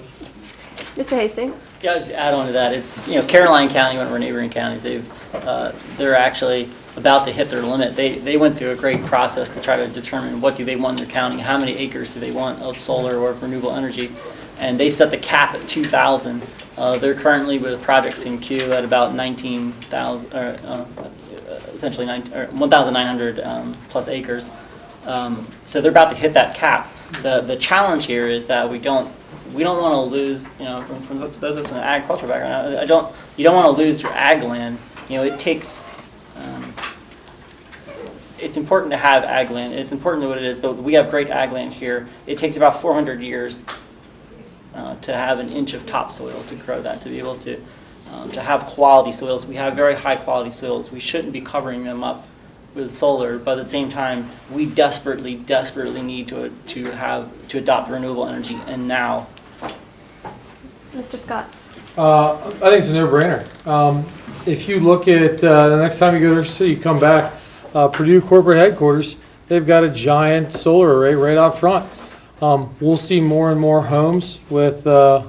C: Mr. Hastings?
K: Yeah, I'll just add on to that. It's Caroline County, one of our neighboring counties. They're actually about to hit their limit, they went through a great process to try to determine what do they want in their county, how many acres do they want of solar or renewable energy, and they set the cap at 2,000. They're currently with projects in queue at about 19,000, essentially 1,900 plus acres. So they're about to hit that cap. The challenge here is that we don't want to lose, from those of us in the agricultural background, you don't want to lose your ag land. It takes, it's important to have ag land. It's important to what it is, though we have great ag land here. It takes about 400 years to have an inch of topsoil to grow that, to be able to have quality soils. We have very high quality soils. We shouldn't be covering them up with solar, but at the same time, we desperately need to adopt renewable energy, and now.
C: Mr. Scott.
D: I think it's a no-brainer. If you look at the next time you go to the city, you come back, Purdue corporate headquarters, they've got a giant solar array right out front. We'll see more and more homes with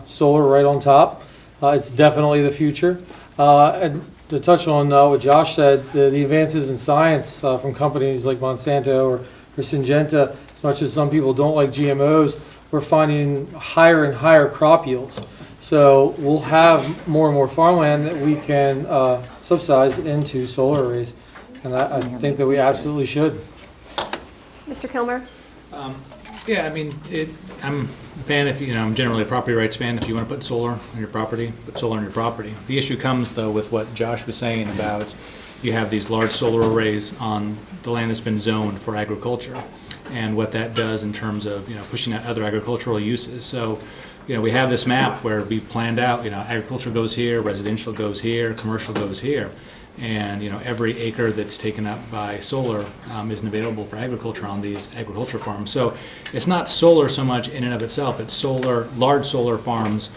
D: solar right on top. It's definitely the future. And to touch on what Josh said, the advances in science from companies like Monsanto or Syngenta, as much as some people don't like GMOs, we're finding higher and higher crop yields. So we'll have more and more farmland that we can subsidize into solar arrays. And I think that we absolutely should.
C: Mr. Kilmer?
L: Yeah, I mean, I'm a fan I'm generally a property rights fan. If you want to put solar on your property, put solar on your property. The issue comes, though, with what Josh was saying about you have these large solar arrays on the land that's been zoned for agriculture and what that does in terms of, pushing out other agricultural uses. So, we have this map where we planned out, agriculture goes here, residential goes here, commercial goes here. And every acre that's taken up by solar isn't available for agriculture on these agriculture farms. So it's not solar so much in and of itself, it's large solar farms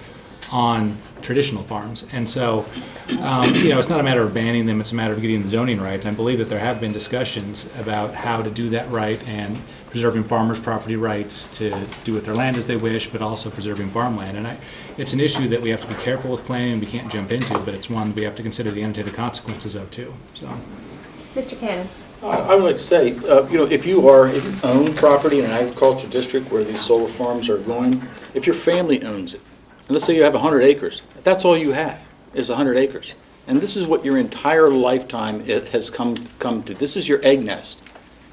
L: on traditional farms. And so, it's not a matter of banning them, it's a matter of getting the zoning right. And I believe that there have been discussions about how to do that right and preserving farmers' property rights to do with their land as they wish, but also preserving farmland. And it's an issue that we have to be careful with planning and we can't jump into, but it's one we have to consider the unintended consequences of too. So,
C: Mr. Cannon?
G: I would like to say, if you own property in an agricultural district where these solar farms are going, if your family owns it, and let's say you have 100 acres, that's all you have is 100 acres. And this is what your entire lifetime has come to. This is your egg nest.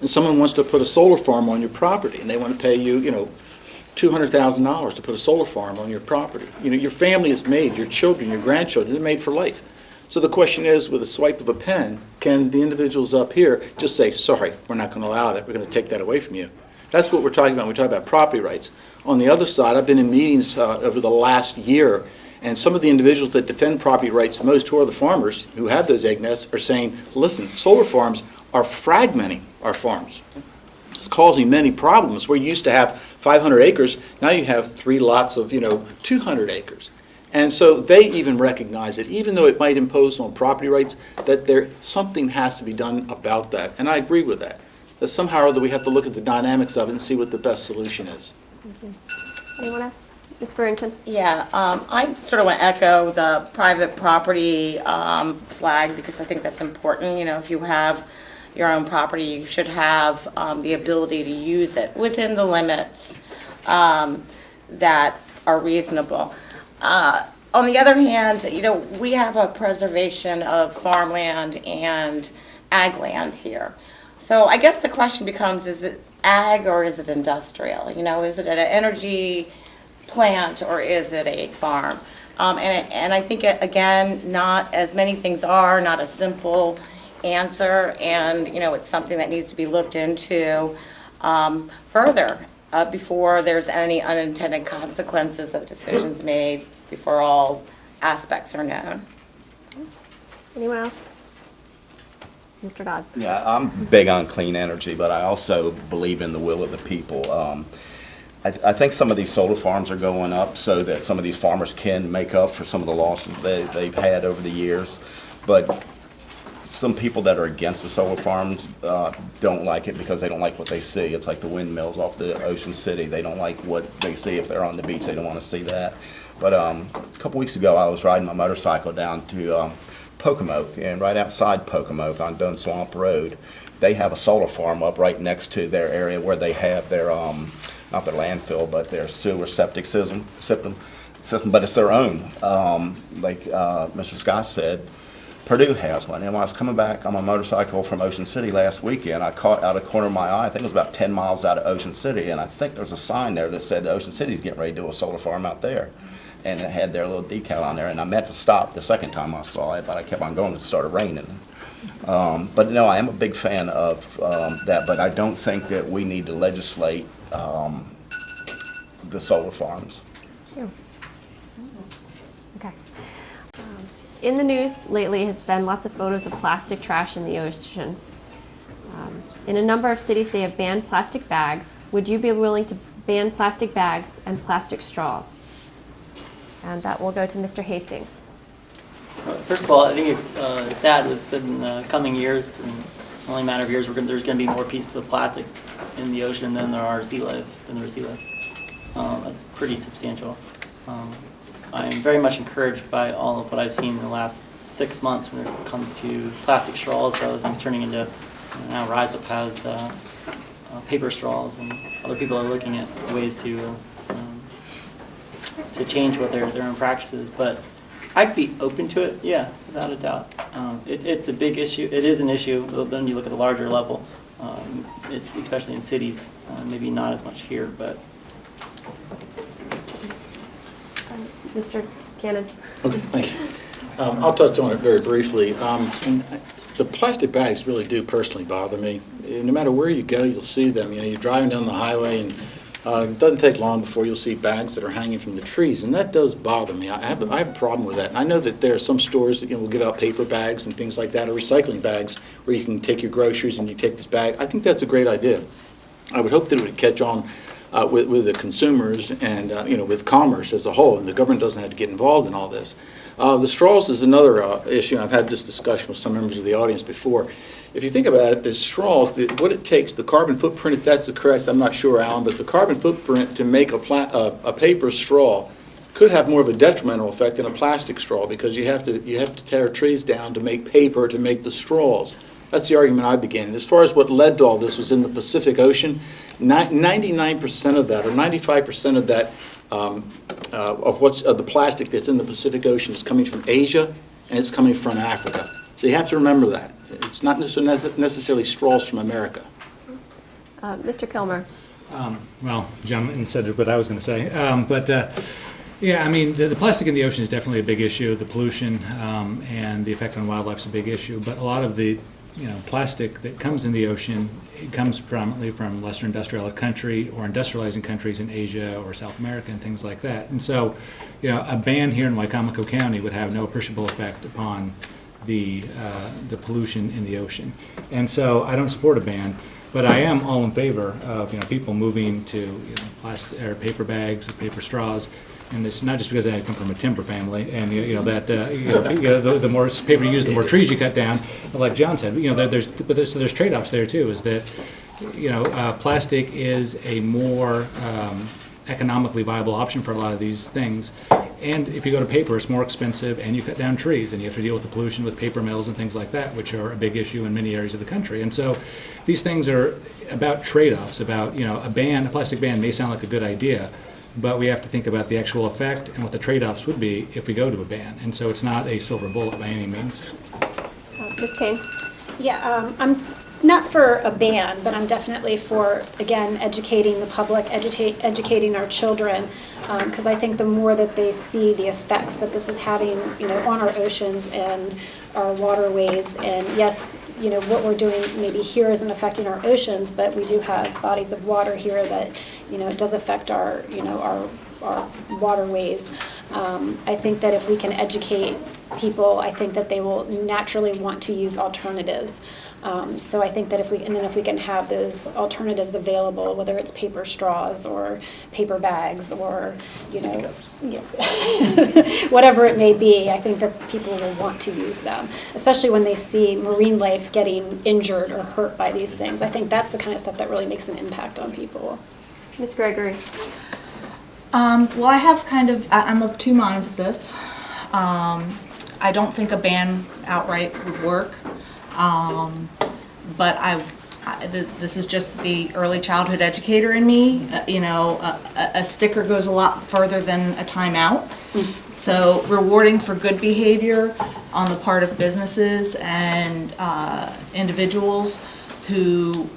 G: And someone wants to put a solar farm on your property, and they want to pay you, $200,000 to put a solar farm on your property. Your family is made, your children, your grandchildren, they're made for life. So the question is, with a swipe of a pen, can the individuals up here just say, sorry, we're not going to allow that, we're going to take that away from you? That's what we're talking about when we talk about property rights. On the other side, I've been in meetings over the last year, and some of the individuals that defend property rights most, who are the farmers who have those egg nests, are saying, listen, solar farms are fragmenting our farms. It's causing many problems. Where you used to have 500 acres, now you have 3 lots of, 200 acres. And so they even recognize that even though it might impose on property rights, that something has to be done about that. And I agree with that. That somehow or other we have to look at the dynamics of it and see what the best solution is.
C: Thank you. Anyone else? Ms. Burrington?
F: Yeah, I sort of want to echo the private property flag because I think that's important. If you have your own property, you should have the ability to use it within the limits that are reasonable. On the other hand, we have a preservation of farmland and ag land here. So I guess the question becomes, is it ag or is it industrial? Is it an energy plant or is it a farm? And I think, again, not as many things are, not a simple answer, and it's something that needs to be looked into further before there's any unintended consequences of decisions made, before all aspects are known.
C: Anyone else? Mr. Dodd?
E: Yeah, I'm big on clean energy, but I also believe in the will of the people. I think some of these solar farms are going up so that some of these farmers can make up for some of the losses they've had over the years. But some people that are against the solar farms don't like it because they don't like what they see. It's like the windmills off the Ocean City. They don't like what they see. If they're on the beach, they don't want to see that. But a couple weeks ago, I was riding my motorcycle down to Wicomico, and right outside Wicomico on Dun Swamp Road, they have a solar farm up right next to their area where they have their, not their landfill, but their sewer septic system, but it's their own. Like Mr. Scott said, Purdue has one. And when I was coming back on my motorcycle from Ocean City last weekend, I caught out of the corner of my eye, I think it was about 10 miles out of Ocean City, and I think there was a sign there that said Ocean City's getting ready to do a solar farm out there. And it had their little decal on there, and I meant to stop the second time I saw it, but I kept on going because it started raining. But no, I am a big fan of that, but I don't think that we need to legislate the solar farms.
C: Okay. In the news lately has been lots of photos of plastic trash in the ocean. In a number of cities, they have banned plastic bags. Would you be willing to ban plastic bags and plastic straws? And that will go to Mr. Hastings.
K: First of all, I think it's sad with in the coming years, in only a matter of years, there's going to be more pieces of plastic in the ocean than there are sea life. That's pretty substantial. I'm very much encouraged by all of what I've seen in the last 6 months when it comes to plastic straws or other things turning into, now Rise Up has paper straws, and other people are looking at ways to change what their own practices. But I'd be open to it, yeah, without a doubt. It's a big issue. It is an issue. Then you look at the larger level. It's especially in cities, maybe not as much here, but.
C: Mr. Cannon.
G: Okay, thank you. I'll touch on it very briefly. And the plastic bags really do personally bother me. No matter where you go, you'll see them. You know, you're driving down the highway, and it doesn't take long before you'll see bags that are hanging from the trees, and that does bother me. I have a problem with that. And I know that there are some stores that will give out paper bags and things like that, or recycling bags, where you can take your groceries and you take this bag. I think that's a great idea. I would hope that it would catch on with the consumers and with commerce as a whole, and the government doesn't have to get involved in all this. The straws is another issue, and I've had this discussion with some members of the audience before. If you think about it, the straws, what it takes, the carbon footprint, if that's correct, I'm not sure, Alan, but the carbon footprint to make a paper straw could have more of a detrimental effect than a plastic straw, because you have to tear trees down to make paper to make the straws. That's the argument I began. As far as what led to all this was in the Pacific Ocean, 99% of that, or 95% of that, of the plastic that's in the Pacific Ocean is coming from Asia, and it's coming from Africa. So you have to remember that. It's not necessarily straws from America.
C: Mr. Kilmer.
L: Well, John said what I was going to say. Yeah, I mean, the plastic in the ocean is definitely a big issue. The pollution and the effect on wildlife is a big issue. But a lot of the plastic that comes in the ocean, it comes predominantly from lesser industrialized country or industrializing countries in Asia or South America and things like that. And so, a ban here in Wicomico County would have no appreciable effect upon the pollution in the ocean. And so I don't support a ban, but I am all in favor of people moving to plastic or paper bags or paper straws. And it's not just because I come from a timber family, and the more paper you use, the more trees you cut down. But like John said, there's trade-offs there too. Is that plastic is a more economically viable option for a lot of these things. And if you go to paper, it's more expensive, and you cut down trees, and you have to deal with the pollution with paper mills and things like that, which are a big issue in many areas of the country. And so these things are about trade-offs. About a plastic ban may sound like a good idea, but we have to think about the actual effect and what the trade-offs would be if we go to a ban. And so it's not a silver bullet by any means.
C: Ms. Kane?
J: Yeah, I'm not for a ban, but I'm definitely for, again, educating the public, educating our children, because I think the more that they see the effects that this is having, on our oceans and our waterways, and yes, what we're doing maybe here isn't affecting our oceans, but we do have bodies of water here that, it does affect our waterways. I think that if we can educate people, I think that they will naturally want to use alternatives. So I think that if we can have those alternatives available, whether it's paper straws or paper bags or whatever it may be, I think that people will want to use them, especially when they see marine life getting injured or hurt by these things. I think that's the kind of stuff that really makes an impact on people.
C: Ms. Gregory.
I: Well, I'm of two minds of this. I don't think a ban outright would work. But this is just the early childhood educator in me. A sticker goes a lot further than a timeout. So rewarding for good behavior on the part of businesses and individuals who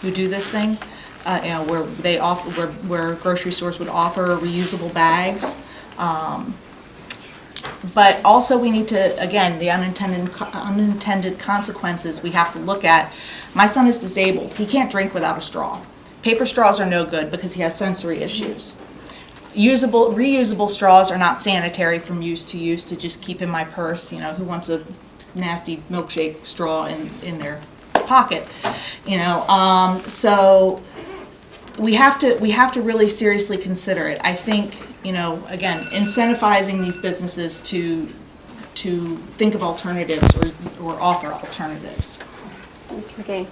I: do this thing, where grocery stores would offer reusable bags. But also we need to, again, the unintended consequences we have to look at. My son is disabled. He can't drink without a straw. Paper straws are no good because he has sensory issues. Reusable straws are not sanitary from use to use to just keep in my purse. Who wants a nasty milkshake straw in their pocket? So we have to really seriously consider it. I think, again, incentivizing these businesses to think of alternatives or offer alternatives.
C: Mr. McGee.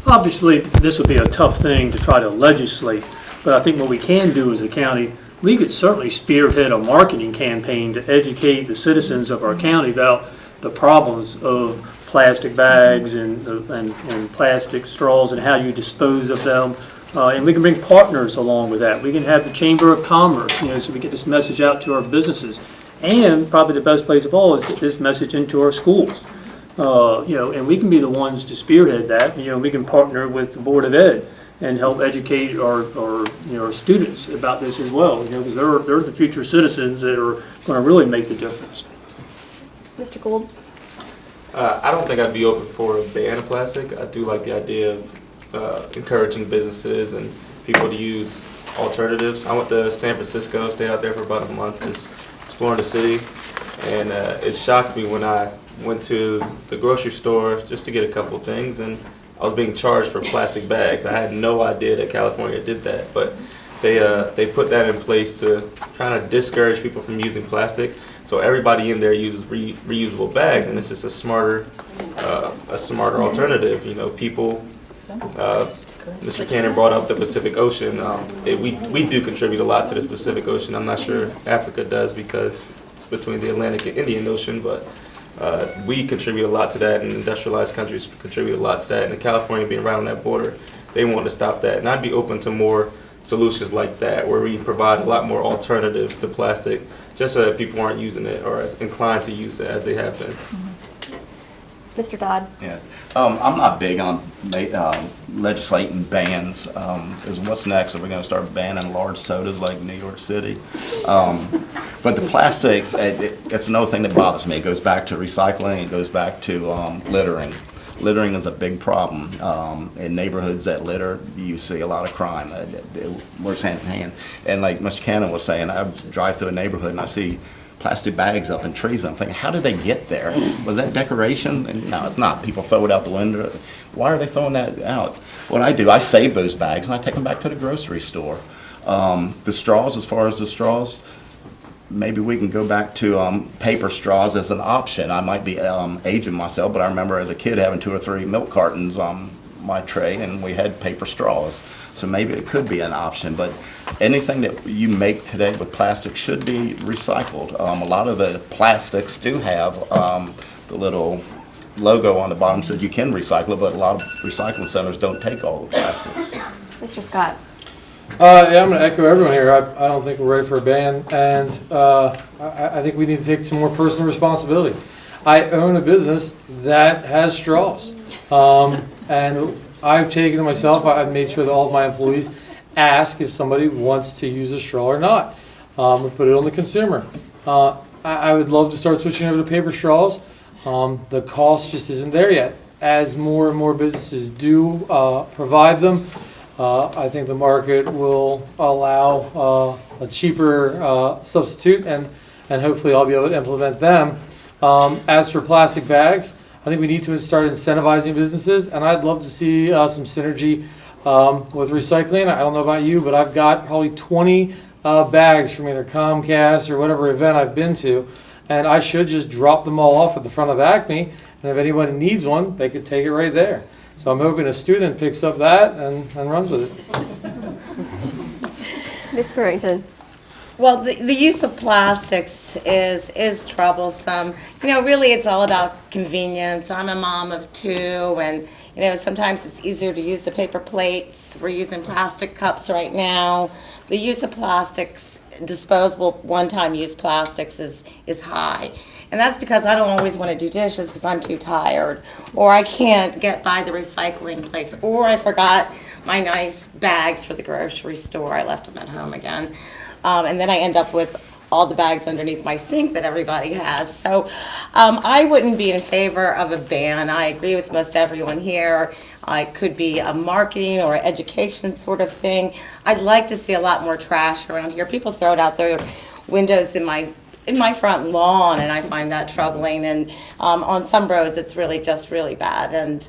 H: Obviously, this would be a tough thing to try to legislate, but I think what we can do as a county, we could certainly spearhead a marketing campaign to educate the citizens of our county about the problems of plastic bags and plastic straws and how you dispose of them. And we can bring partners along with that. We can have the Chamber of Commerce, so we get this message out to our businesses. And probably the best place of all is get this message into our schools. And we can be the ones to spearhead that. We can partner with the Board of Ed and help educate our students about this as well. Because they're the future citizens that are going to really make the difference.
C: Mr. Gould.
M: I don't think I'd be open for a ban of plastic. I do like the idea of encouraging businesses and people to use alternatives. I went to San Francisco, stayed out there for about a month, just exploring the city, and it shocked me when I went to the grocery store just to get a couple things, and I was being charged for plastic bags. I had no idea that California did that, but they put that in place to kind of discourage people from using plastic. So everybody in there uses reusable bags, and it's just a smarter alternative. People. Mr. Cannon brought up the Pacific Ocean. We do contribute a lot to the Pacific Ocean. I'm not sure Africa does because it's between the Atlantic and Indian Ocean, but we contribute a lot to that, and industrialized countries contribute a lot to that. And California being right on that border, they want to stop that. And I'd be open to more solutions like that, where we provide a lot more alternatives to plastic, just so that people aren't using it or as inclined to use it as they have been.
C: Mr. Dodd.
E: Yeah, I'm not big on legislating bans. Is what's next? Are we going to start banning large sodas like New York City? But the plastics, it's another thing that bothers me. It goes back to recycling. It goes back to littering. Littering is a big problem. In neighborhoods that litter, you see a lot of crime. It works hand in hand. And like Mr. Cannon was saying, I drive through a neighborhood and I see plastic bags up in trees. And I'm thinking, how did they get there? Was that decoration? And no, it's not. People throw it out the window. Why are they throwing that out? What I do, I save those bags and I take them back to the grocery store. The straws, as far as the straws, maybe we can go back to paper straws as an option. I might be aging myself, but I remember as a kid having 2 or 3 milk cartons on my tray, and we had paper straws. So maybe it could be an option, but anything that you make today with plastic should be recycled. A lot of the plastics do have the little logo on the bottom so you can recycle it, but a lot of recycling centers don't take all the plastics.
C: Mr. Scott.
D: Yeah, I'm going to echo everyone here. I don't think we're ready for a ban, and I think we need to take some more personal responsibility. I own a business that has straws, and I've taken it myself. I've made sure that all of my employees ask if somebody wants to use a straw or not. We put it on the consumer. I would love to start switching over to paper straws. The cost just isn't there yet. As more and more businesses do provide them, I think the market will allow a cheaper substitute, and hopefully I'll be able to implement them. As for plastic bags, I think we need to start incentivizing businesses, and I'd love to see some synergy with recycling. I don't know about you, but I've got probably 20 bags from either Comcast or whatever event I've been to, and I should just drop them all off at the front of Acme, and if anybody needs one, they could take it right there. So I'm hoping a student picks up that and runs with it.
C: Ms. Burrington.
F: Well, the use of plastics is troublesome. You know, really it's all about convenience. I'm a mom of 2, and you know, sometimes it's easier to use the paper plates. We're using plastic cups right now. The use of plastics, disposable one-time use plastics is high. And that's because I don't always want to do dishes because I'm too tired, or I can't get by the recycling place, or I forgot my nice bags for the grocery store. I left them at home again. And then I end up with all the bags underneath my sink that everybody has. So I wouldn't be in favor of a ban. I agree with most everyone here. It could be a marketing or education sort of thing. I'd like to see a lot more trash around here. People throw it out their windows in my front lawn, and I find that troubling. And on some roads, it's really just really bad. And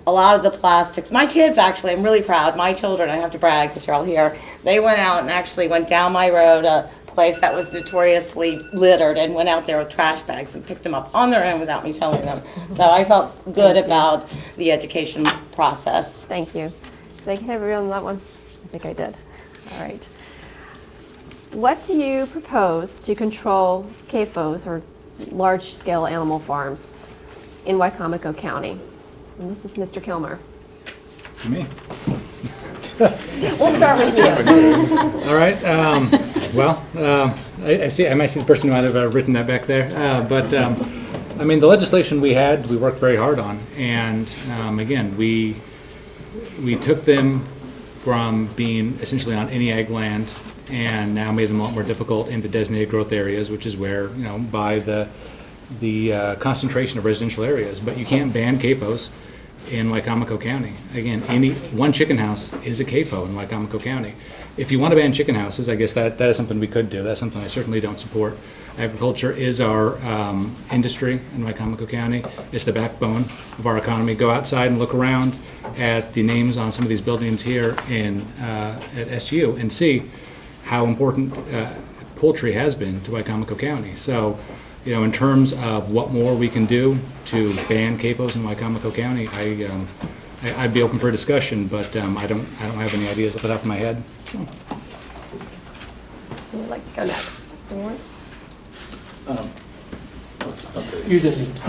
F: a lot of the plastics, my kids actually, I'm really proud, my children, I have to brag because you're all here, they went out and actually went down my road, a place that was notoriously littered, and went out there with trash bags and picked them up on their own without me telling them. So I felt good about the education process.
C: Thank you. Did I get everyone on that one? I think I did. All right. What do you propose to control CAFOs, or large-scale animal farms, in Wicomico County? And this is Mr. Kilmer.
L: Me.
C: We'll start with you.
L: All right. I see. I might see the person who might have written that back there. I mean, the legislation we worked very hard on, and again, we took them from being essentially on any ag land, and now made them a lot more difficult in the designated growth areas, which is where, you know, by the concentration of residential areas. But you can't ban CAFOs in Wicomico County. Again, any one chicken house is a CAFO in Wicomico County. If you want to ban chicken houses, I guess that is something we could do. That's something I certainly don't support. Agriculture is our industry in Wicomico County. It's the backbone of our economy. Go outside and look around at the names on some of these buildings here at SU and see how important poultry has been to Wicomico County. So, you know, in terms of what more we can do to ban CAFOs in Wicomico County, I'd be open for a discussion, but I don't have any ideas off the top of my head. So.
C: Who would like to go next? Anyone?
H: You didn't.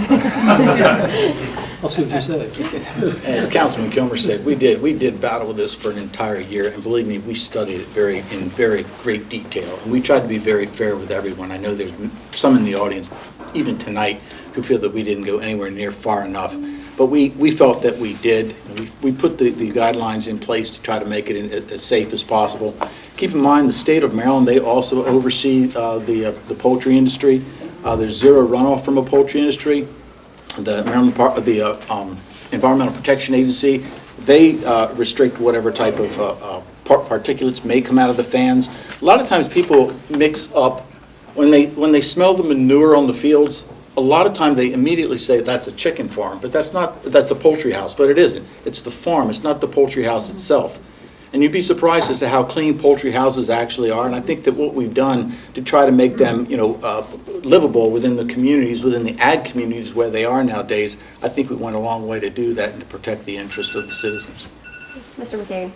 H: I'll see what you say.
G: As Councilman Kilmer said, we did battle with this for an entire year, and believe me, we studied it in very great detail, and we tried to be very fair with everyone. I know there's some in the audience, even tonight, who feel that we didn't go anywhere near far enough, but we felt that we did. We put the guidelines in place to try to make it as safe as possible. Keep in mind, the state of Maryland, they also oversee the poultry industry. There's zero runoff from a poultry industry. The Maryland Environmental Protection Agency, they restrict whatever type of particulates may come out of the fans. A lot of times people mix up, when they smell the manure on the fields, a lot of time they immediately say that's a chicken farm, but that's a poultry house, but it isn't. It's the farm, it's not the poultry house itself. And you'd be surprised as to how clean poultry houses actually are. And I think that what we've done to try to make them, livable within the communities, within the ag communities where they are nowadays, I think we went a long way to do that and to protect the interest of the citizens.
C: Mr. McCain.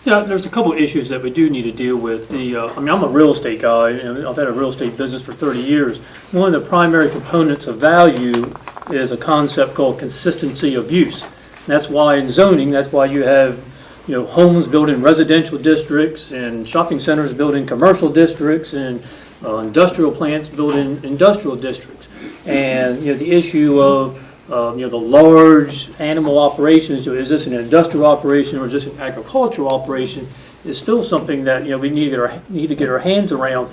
H: Yeah, there's a couple of issues that we do need to deal with. I'm a real estate guy, and I've had a real estate business for 30 years. One of the primary components of value is a concept called consistency of use. And that's why in zoning, that's why you have homes built in residential districts, and shopping centers built in commercial districts, and industrial plants built in industrial districts. And the issue of the large animal operations, is this an industrial operation or is this an agricultural operation, is still something that we need to get our hands around.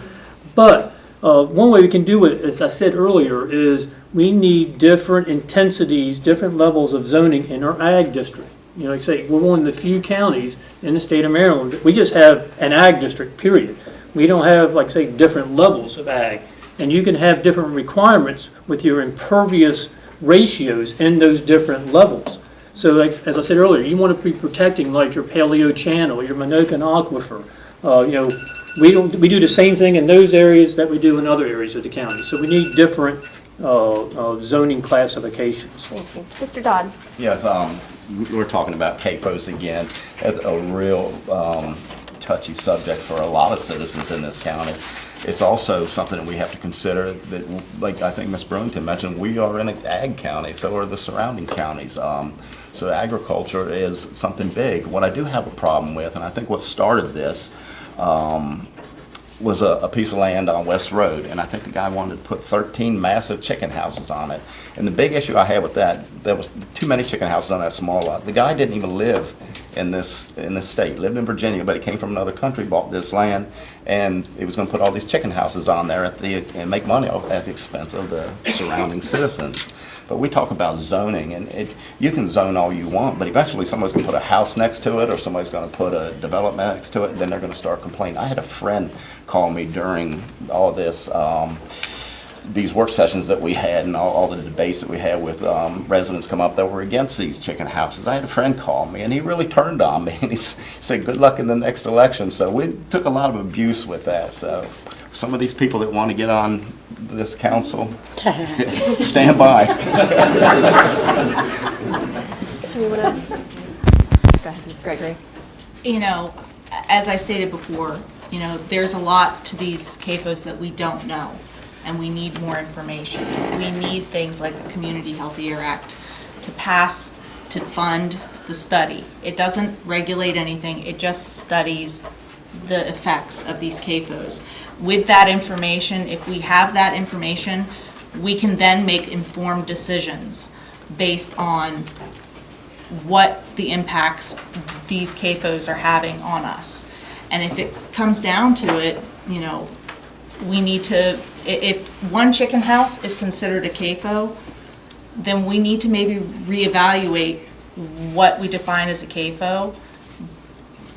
H: But one way we can do it, as I said earlier, is we need different intensities, different levels of zoning in our ag district. Like I say, we're one of the few counties in the state of Maryland. We just have an ag district, period. We don't have, like say, different levels of ag. And you can have different requirements with your impervious ratios in those different levels. So, like, as I said earlier, you want to be protecting like your Paleo Channel, your Minokan Aquifer. We do the same thing in those areas that we do in other areas of the county. So we need different zoning classifications.
C: Thank you. Mr. Dodd.
E: Yes, we're talking about CAFOs again as a real touchy subject for a lot of citizens in this county. It's also something that we have to consider that, like I think Ms. Brewington mentioned, we are in an ag county, so are the surrounding counties. So agriculture is something big. What I do have a problem with, and I think what started this, was a piece of land on West Road, and I think the guy wanted to put 13 massive chicken houses on it. And the big issue I had with that, there was too many chicken houses on that small lot. The guy didn't even live in this state. He lived in Virginia, but he came from another country, bought this land, and he was going to put all these chicken houses on there and make money at the expense of the surrounding citizens. But we talk about zoning, and you can zone all you want, but eventually somebody's going to put a house next to it, or somebody's going to put a development next to it, and then they're going to start complaining. I had a friend call me during all this, these work sessions that we had and all the debates that we had with residents come up that were against these chicken houses. I had a friend call me, and he really turned on me, and he said, good luck in the next election. So we took a lot of abuse with that. So some of these people that want to get on this council, stand by.
C: Anyone else? Go ahead, Ms. Gregory.
I: You know, as I stated before, you know, there's a lot to these CAFOs that we don't know, and we need more information. We need things like the Community Healthy Air Act to pass to fund the study. It doesn't regulate anything, it just studies the effects of these CAFOs. With that information, if we have that information, we can then make informed decisions based on what the impacts these CAFOs are having on us. And if it comes down to it, you know, we need to, if one chicken house is considered a CAFO, then we need to maybe reevaluate what we define as a CAFO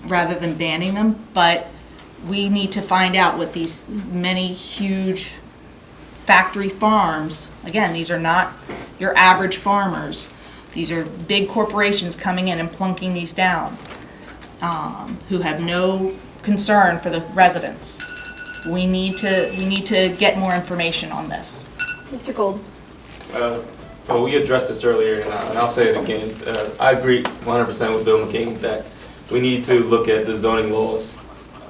I: rather than banning them. But we need to find out what these many huge factory farms, again, these are not your average farmers. These are big corporations coming in and plunking these down, who have no concern for the residents. We need to get more information on this.
C: Mr. Gold.
M: Well, we addressed this earlier, and I'll say it again. I agree 100% with Bill McCain that we need to look at the zoning laws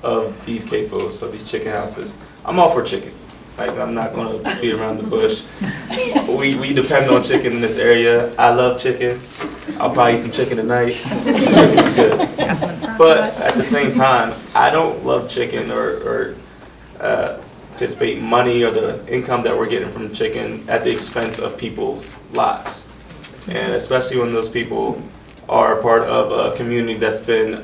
M: of these CAFOs, of these chicken houses. I'm all for chicken. Like, I'm not going to beat around the bush. We depend on chicken in this area. I love chicken. I'll probably eat some chicken tonight. Chicken's good. But at the same time, I don't love chicken or anticipate money or the income that we're getting from chicken at the expense of people's lives. And especially when those people are part of a community that's been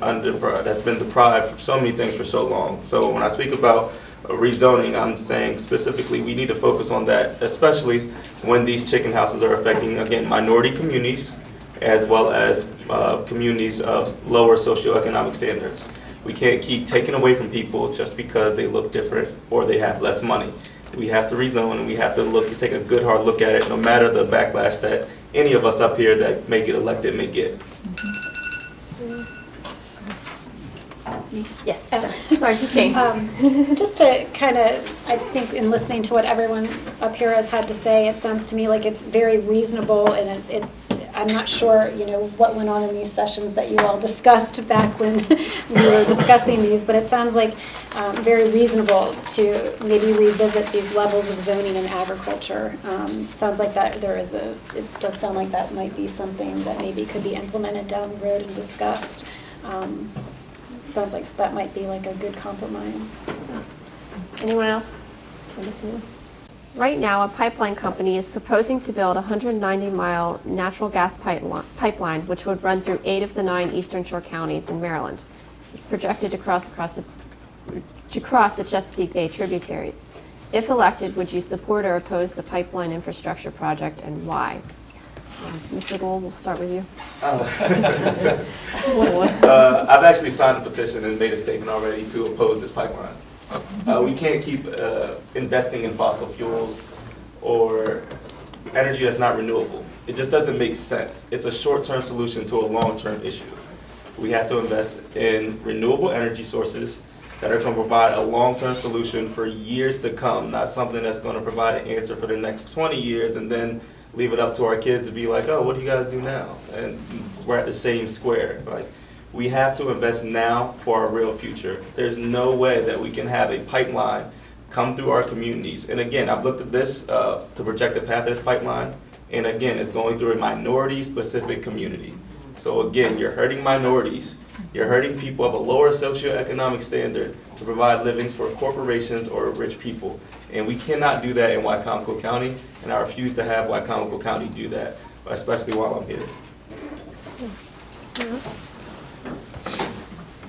M: deprived from so many things for so long. So when I speak about rezoning, I'm saying specifically we need to focus on that, especially when these chicken houses are affecting, again, minority communities as well as communities of lower socioeconomic standards. We can't keep taking away from people just because they look different or they have less money. We have to rezone, and we have to take a good hard look at it, no matter the backlash that any of us up here that may get elected may get.
C: Yes. Sorry, Ms. Kane.
J: Just to kind of, I think in listening to what everyone up here has had to say, it sounds to me like it's very reasonable, and I'm not sure, you know, what went on in these sessions that you all discussed back when we were discussing these, but it sounds like very reasonable to maybe revisit these levels of zoning in agriculture. Sounds like that it does sound like that might be something that maybe could be implemented down the road and discussed. Sounds like that might be like a good compromise.
C: Anyone else? Right now, a pipeline company is proposing to build a 190-mile natural gas pipeline, which would run through 8 of the 9 Eastern Shore counties in Maryland. It's projected to cross the Chesapeake Bay tributaries. If elected, would you support or oppose the pipeline infrastructure project, and why? Mr. Gold, we'll start with you.
M: I've actually signed a petition and made a statement already to oppose this pipeline. We can't keep investing in fossil fuels or energy that's not renewable. It just doesn't make sense. It's a short-term solution to a long-term issue. We have to invest in renewable energy sources that are going to provide a long-term solution for years to come, not something that's going to provide an answer for the next 20 years and then leave it up to our kids to be like, oh, what do you guys do now? And we're at the same square. Like, We have to invest now for our real future. There's no way that we can have a pipeline come through our communities. And again, I've looked at this to project the path of this pipeline, and again, it's going through a minority-specific community. So again, you're hurting minorities. You're hurting people of a lower socioeconomic standard to provide livings for corporations or rich people. And we cannot do that in Wicomico County, and I refuse to have Wicomico County do that, especially while I'm here.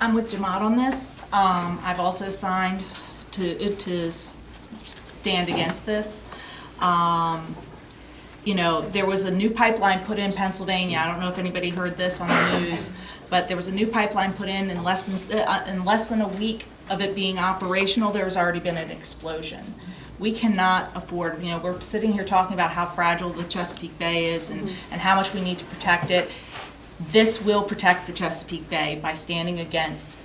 I: I'm with Jamaat on this. I've also signed to stand against this. You know, there was a new pipeline put in Pennsylvania. I don't know if anybody heard this on the news, but there was a new pipeline put in less than a week of it being operational. There's already been an explosion. We cannot afford, you know, we're sitting here talking about how fragile the Chesapeake Bay is and how much we need to protect it. This will protect the Chesapeake Bay by standing against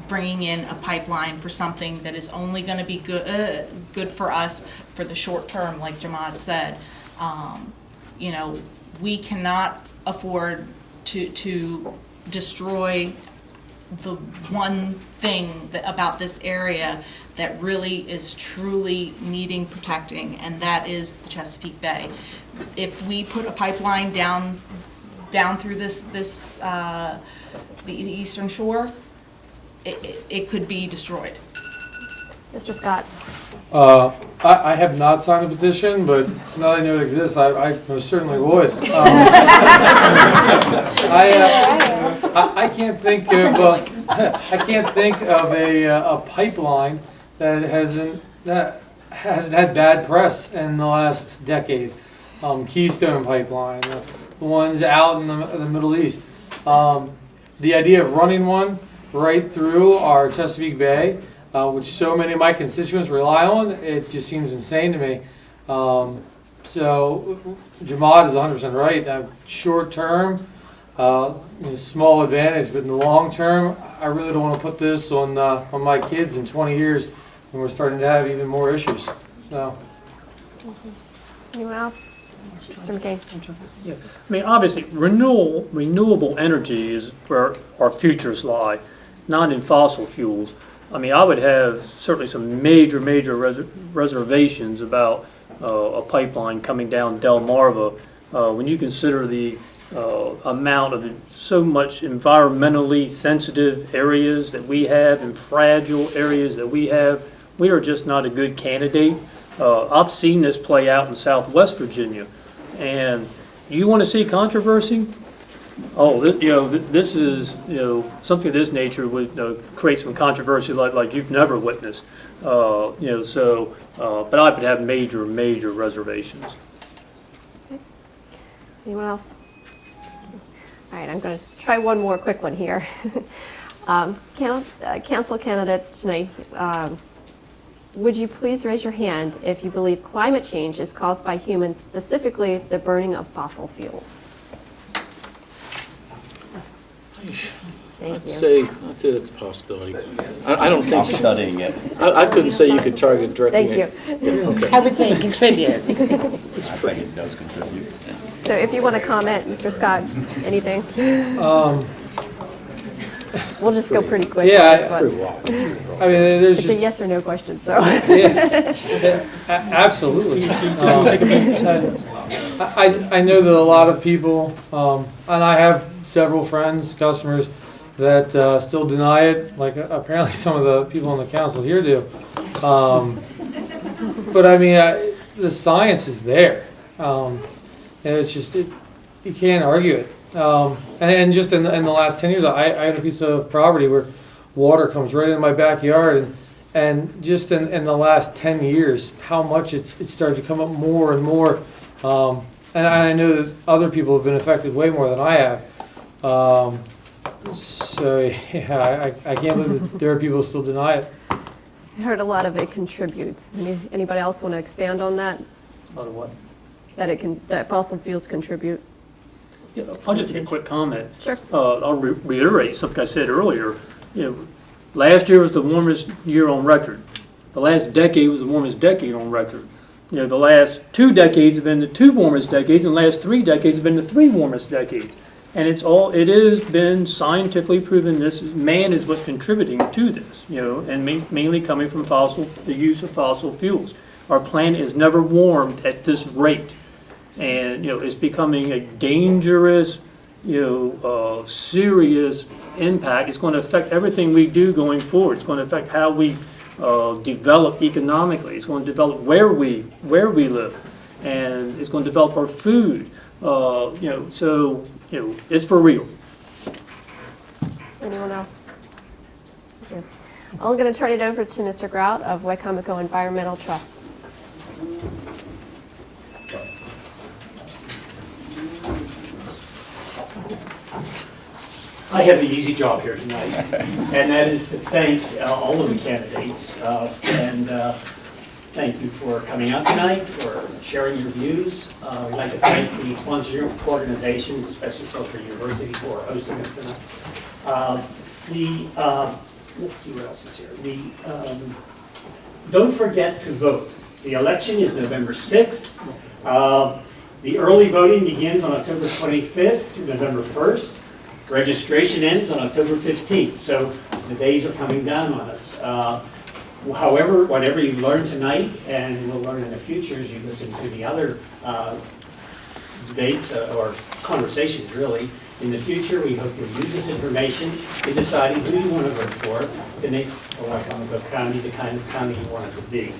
I: bringing in a pipeline for something that is only going to be good for us for the short term, like Jamaat said. You know, we cannot afford to destroy the one thing about this area that really is truly needing protecting, and that is the Chesapeake Bay. If we put a pipeline down through the eastern shore, it could be destroyed.
C: Mr. Scott.
D: I have not signed a petition, but now that I know it exists, I most certainly would. I can't think of a pipeline that hasn't had bad press in the last decade. Keystone Pipeline, the ones out in the Middle East. The idea of running one right through our Chesapeake Bay, which so many of my constituents rely on, it just seems insane to me. So Jamaat is 100% right. Short term, small advantage, but in the long term, I really don't want to put this on my kids in 20 years when we're starting to have even more issues. So.
C: Anyone else? Mr. McCain.
H: Yeah. I mean, obviously, renewable energy is where our futures lie, not in fossil fuels. I mean, I would have certainly some major reservations about a pipeline coming down Delmarva when you consider the amount of so much environmentally sensitive areas that we have and fragile areas that we have. We are just not a good candidate. I've seen this play out in Southwest Virginia, and you want to see controversy? Oh, this is something of this nature would create some controversy like you've never witnessed. But I would have major
C: Okay.
H: reservations.
C: Anyone else? All right, I'm going to try one more quick one here. Council candidates tonight, would you please raise your hand if you believe climate change is caused by humans, specifically the burning of fossil fuels? Thank you.
G: I'd say that's a possibility. I don't think.
E: I'm studying it.
G: I couldn't say you could target directly.
C: Thank you.
G: Yeah, okay.
F: I would say it contributes.
E: I think it does contribute.
C: So if you want to comment, Mr. Scott, anything? We'll just go pretty quick.
D: Yeah,
C: on this one.
D: I mean, there's
C: It's
D: just
C: a yes or no question, so.
D: Absolutely. I know that a lot of people, and I have several friends, customers, that still deny it, like apparently some of the people on the council here do. But I mean, the science is there. And it's just, you can't argue it. And just in the last 10 years, I had a piece of property where water comes right into my backyard, and just in the last 10 years, how much it's started to come up more and more. And I know that other people have been affected way more than I have. So yeah, I can't believe that there are people who still deny it.
C: I heard a lot of it contributes. Anybody else want to expand on that?
H: A lot of what?
C: That fossil fuels contribute?
H: Yeah, I'll just make a quick comment.
C: Sure.
H: I'll reiterate something I said earlier. Last year was the warmest year on record. The last decade was the warmest decade on record. The last 2 decades have been the 2 warmest decades, and the last 3 decades have been the 3 warmest decades. And it has been scientifically proven man is what's contributing to this, and mainly coming from the use of fossil fuels. Our planet is never warmed at this rate. And, it's becoming a dangerous, serious impact. It's going to affect everything we do going forward. It's going to affect how we develop economically. It's going to develop where we live. And it's going to develop our food. So it's for real.
C: Anyone else? Thank you. I'm going to turn it over to Mr. Grout of Wicomico Environmental Trust.
N: I have the easy job here tonight, and that is to thank all of the candidates, and thank you for coming out tonight, for sharing your views. We'd like to thank the sponsoring organizations, especially Salisbury University, for hosting us tonight. Let's see what else is here. Don't forget to vote. The election is November 6th. The early voting begins on October 25th through November 1st. Registration ends on October 15th, so the days are coming down on us. However, whatever you learn tonight and will learn in the future as you listen to the other debates or conversations, really, in the future, we hope you'll use this information in deciding who you want to vote for to make Wicomico County the kind of county you want it to be.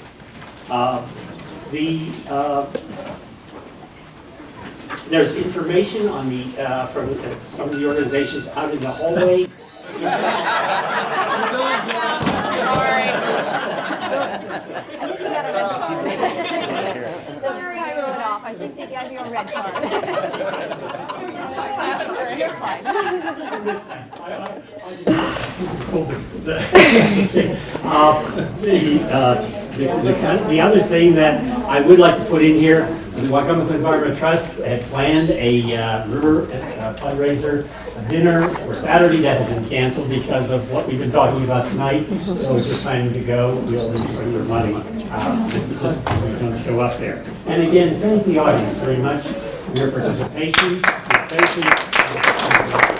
N: There's information on from some of the organizations out in the hallway.
C: I think they got your red card.
N: The other thing that I would like to put in here, the Wicomico Environmental Trust had planned a river fundraiser dinner for Saturday that has been canceled because of what we've been talking about tonight. So we're just planning to go. We'll bring their money. It's just we're going to show up there. And again, thank the audience very much for your participation. Your patience.